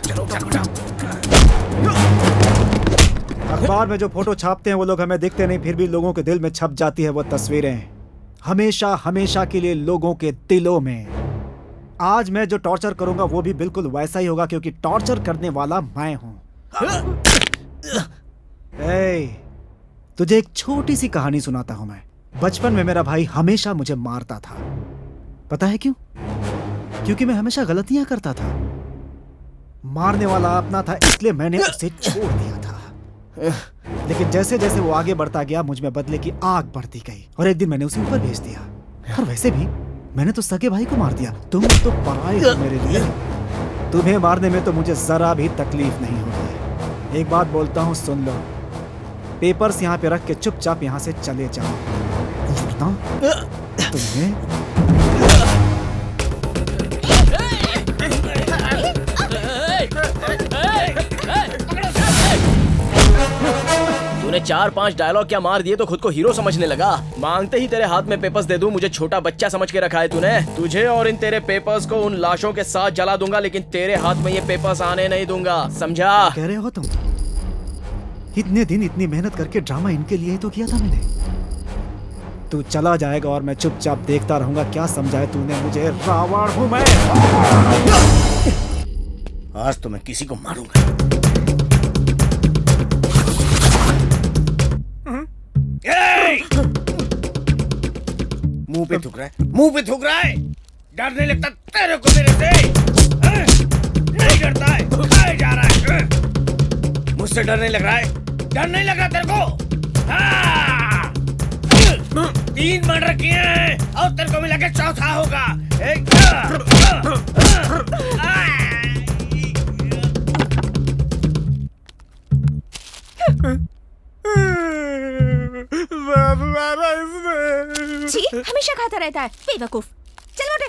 चलो चलो। अखबार में जो फोटो छापते हैं वो लोग हमें दिखते नहीं, फिर भी लोगों के दिल में छप जाती है वो तस्वीरें, हमेशा हमेशा के लिए लोगों के दिलों में। आज मैं जो टॉर्चर करूंगा वो भी बिल्कुल वैसा ही होगा, क्योंकि टॉर्चर करने वाला मैं हूं। तुझे एक छोटी सी कहानी सुनाता हूं मैं। बचपन में मेरा भाई हमेशा मुझे मारता था। पता है क्यों? क्योंकि मैं हमेशा गलतियां करता था। मारने वाला अपना था, इसलिए मैंने उसे छोड़ दिया था। लेकिन जैसे जैसे वो आगे बढ़ता गया, मुझ में बदले की आग बढ़ती गई और एक दिन मैंने उसे ऊपर भेज दिया। और वैसे भी मैंने तो सगे भाई को मार दिया। तुम तो पराए हो मेरे लिए। तुम्हें मारने में तो मुझे जरा भी तकलीफ नहीं होती। एक बात बोलता हूँ, सुन लो। पेपर्स यहाँ पे रख के चुपचाप यहाँ से चले जाओ, वरना तुम्हें तूने 4-5 डायलॉग क्या मार दिए तो खुद को हीरो समझने लगा। मांगते ही तेरे हाथ में पेपर्स दे दूं, मुझे छोटा बच्चा समझ के रखा है तूने। तुझे और इन तेरे पेपर्स को उन लाशों के साथ जला दूंगा, लेकिन तेरे हाथ में ये पेपर्स आने नहीं दूंगा, समझा? कह रहे हो तुम? इतने दिन इतनी मेहनत करके ड्रामा इनके लिए ही तो किया था मैंने। तू चला जाएगा और मैं चुपचाप देखता रहूंगा। क्या समझा है तूने मुझे? रावण हूं मैं। आज तो मैं किसी को मारूंगा। मुंह पे थूक रहा है, मुंह पे थूक रहा है। डर नहीं लगता तेरे को मेरे से? नहीं डरता है, खाए जा रहा है। मुझसे मुझसे डर नहीं लग रहा है? डर नहीं लग रहा तेरे को? हाँ! 3 मर्डर किए हैं और तेरे को मिला के चौथा होगा। जी हमेशा खाता रहता है बेवकूफ। चलो उठे।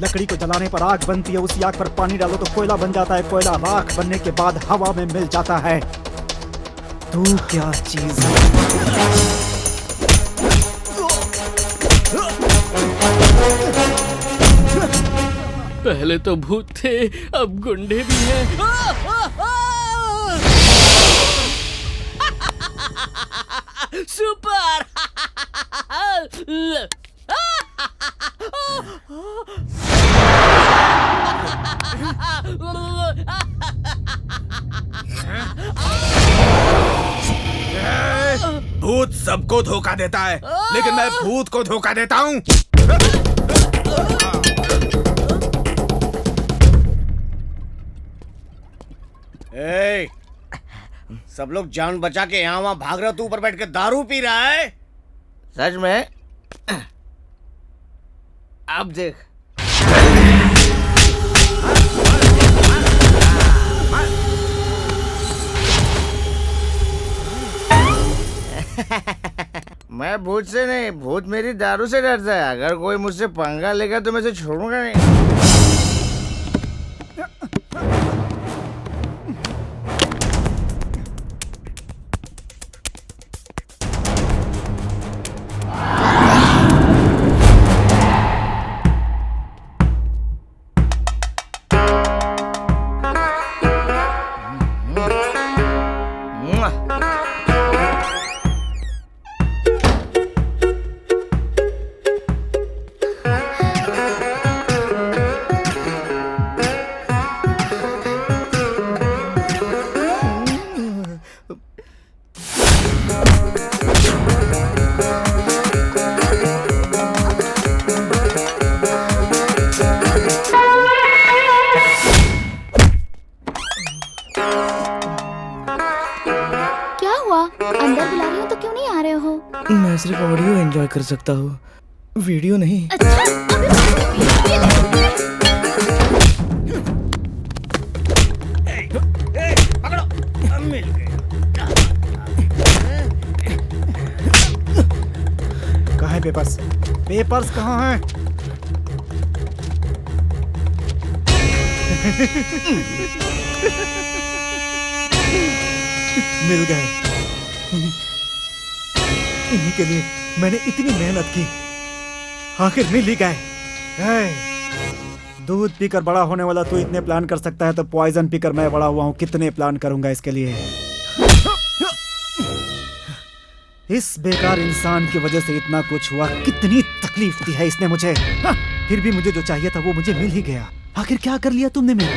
लकड़ी को जलाने पर आग बनती है, उसी आग पर पानी डालो तो कोयला बन जाता है, कोयला राख बनने के बाद हवा में मिल जाता है। तू क्या चीज है? पहले तो भूत थे, अब गुंडे भी हैं। सुपर! भूत सबको धोखा देता है, लेकिन मैं भूत को धोखा देता हूँ। ए, सब लोग जान बचा के यहाँ वहाँ भाग रहे हो, तू ऊपर बैठ के दारू पी रहा है? सच में? अब देख। मैं भूत से नहीं, भूत मेरी दारू से डरता है। अगर कोई मुझसे पंगा लेगा तो मैं उसे छोड़ूंगा नहीं। अंदर बुला रही हो तो क्यों नहीं आ रहे हो? मैं सिर्फ ऑडियो एंजॉय कर सकता हूँ, वीडियो नहीं। कहाँ है पेपर्स? पेपर्स कहाँ हैं? मिल गए। इन्हीं के लिए मैंने इतनी मेहनत की, आखिर मिल ही गए। दूध पीकर बड़ा होने वाला तू इतने प्लान कर सकता है तो पॉइजन पीकर मैं बड़ा हुआ हूँ, कितने प्लान करूंगा इसके लिए। इस बेकार इंसान की वजह से इतना कुछ हुआ, कितनी तकलीफ दी है इसने मुझे। फिर भी मुझे जो चाहिए था वो मुझे मिल ही गया। आखिर क्या कर लिया तुमने मेरा?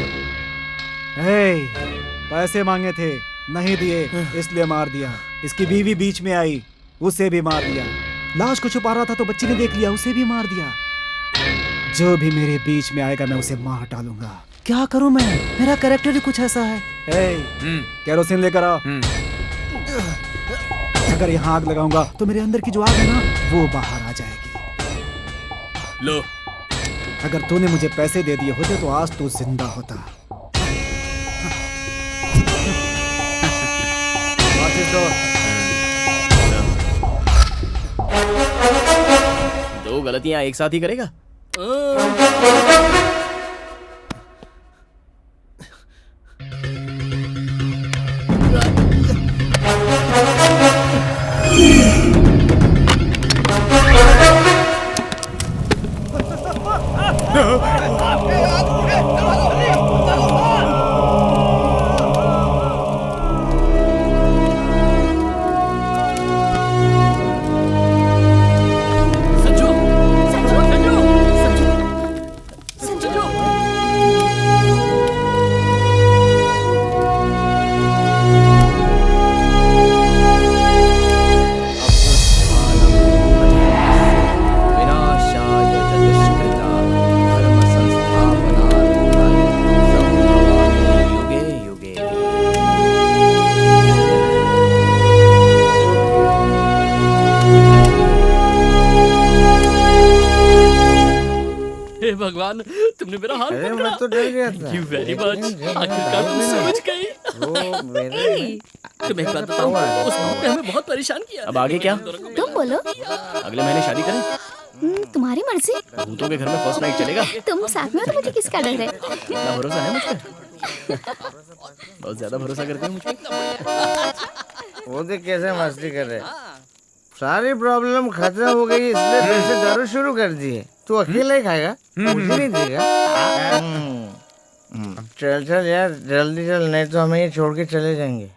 पैसे मांगे थे, नहीं दिए, इसलिए मार दिया। इसकी बीवी बीच में आई, उसे भी मार दिया। लाश को छुपा रहा था तो बच्ची ने देख लिया, उसे भी मार दिया। जो भी मेरे बीच में आएगा मैं उसे मार डालूंगा। क्या करूं मैं? मेरा कैरेक्टर ही कुछ ऐसा है। केरोसिन लेकर आओ। अगर यहाँ आग लगाऊंगा तो मेरे अंदर की जो आग है ना वो बाहर आ जाएगी। लो, अगर तूने मुझे पैसे दे दिए होते तो आज तू जिंदा होता। दो गलतियां एक साथ ही करेगा। भगवान, तुमने मेरा हाथ अरे पकड़ा। मैं तो डर गया था। Thank you very much। लेकिन आखिरकार तुम समझ गई। वो मेरे तुम्हें एक बात बताऊं, उस भूत ने हमें बहुत परेशान किया। अब आगे क्या? तुम बोलो। अगले महीने शादी करें? तुम्हारी मर्जी। भूतों के घर में फर्स्ट नाइट चलेगा? तुम साथ में हो तो मुझे किसका डर है? इतना भरोसा है मुझ पे? बहुत ज्यादा भरोसा करते हो मुझ पे? वो देख कैसे मस्ती कर रहे। सारी प्रॉब्लम खत्म हो गई इसलिए फिर से दारू शुरू कर दी है। तू अकेला ही खाएगा, मुझे नहीं देगा? चल चल यार जल्दी चल, नहीं तो हमें ये छोड़ के चले जाएंगे।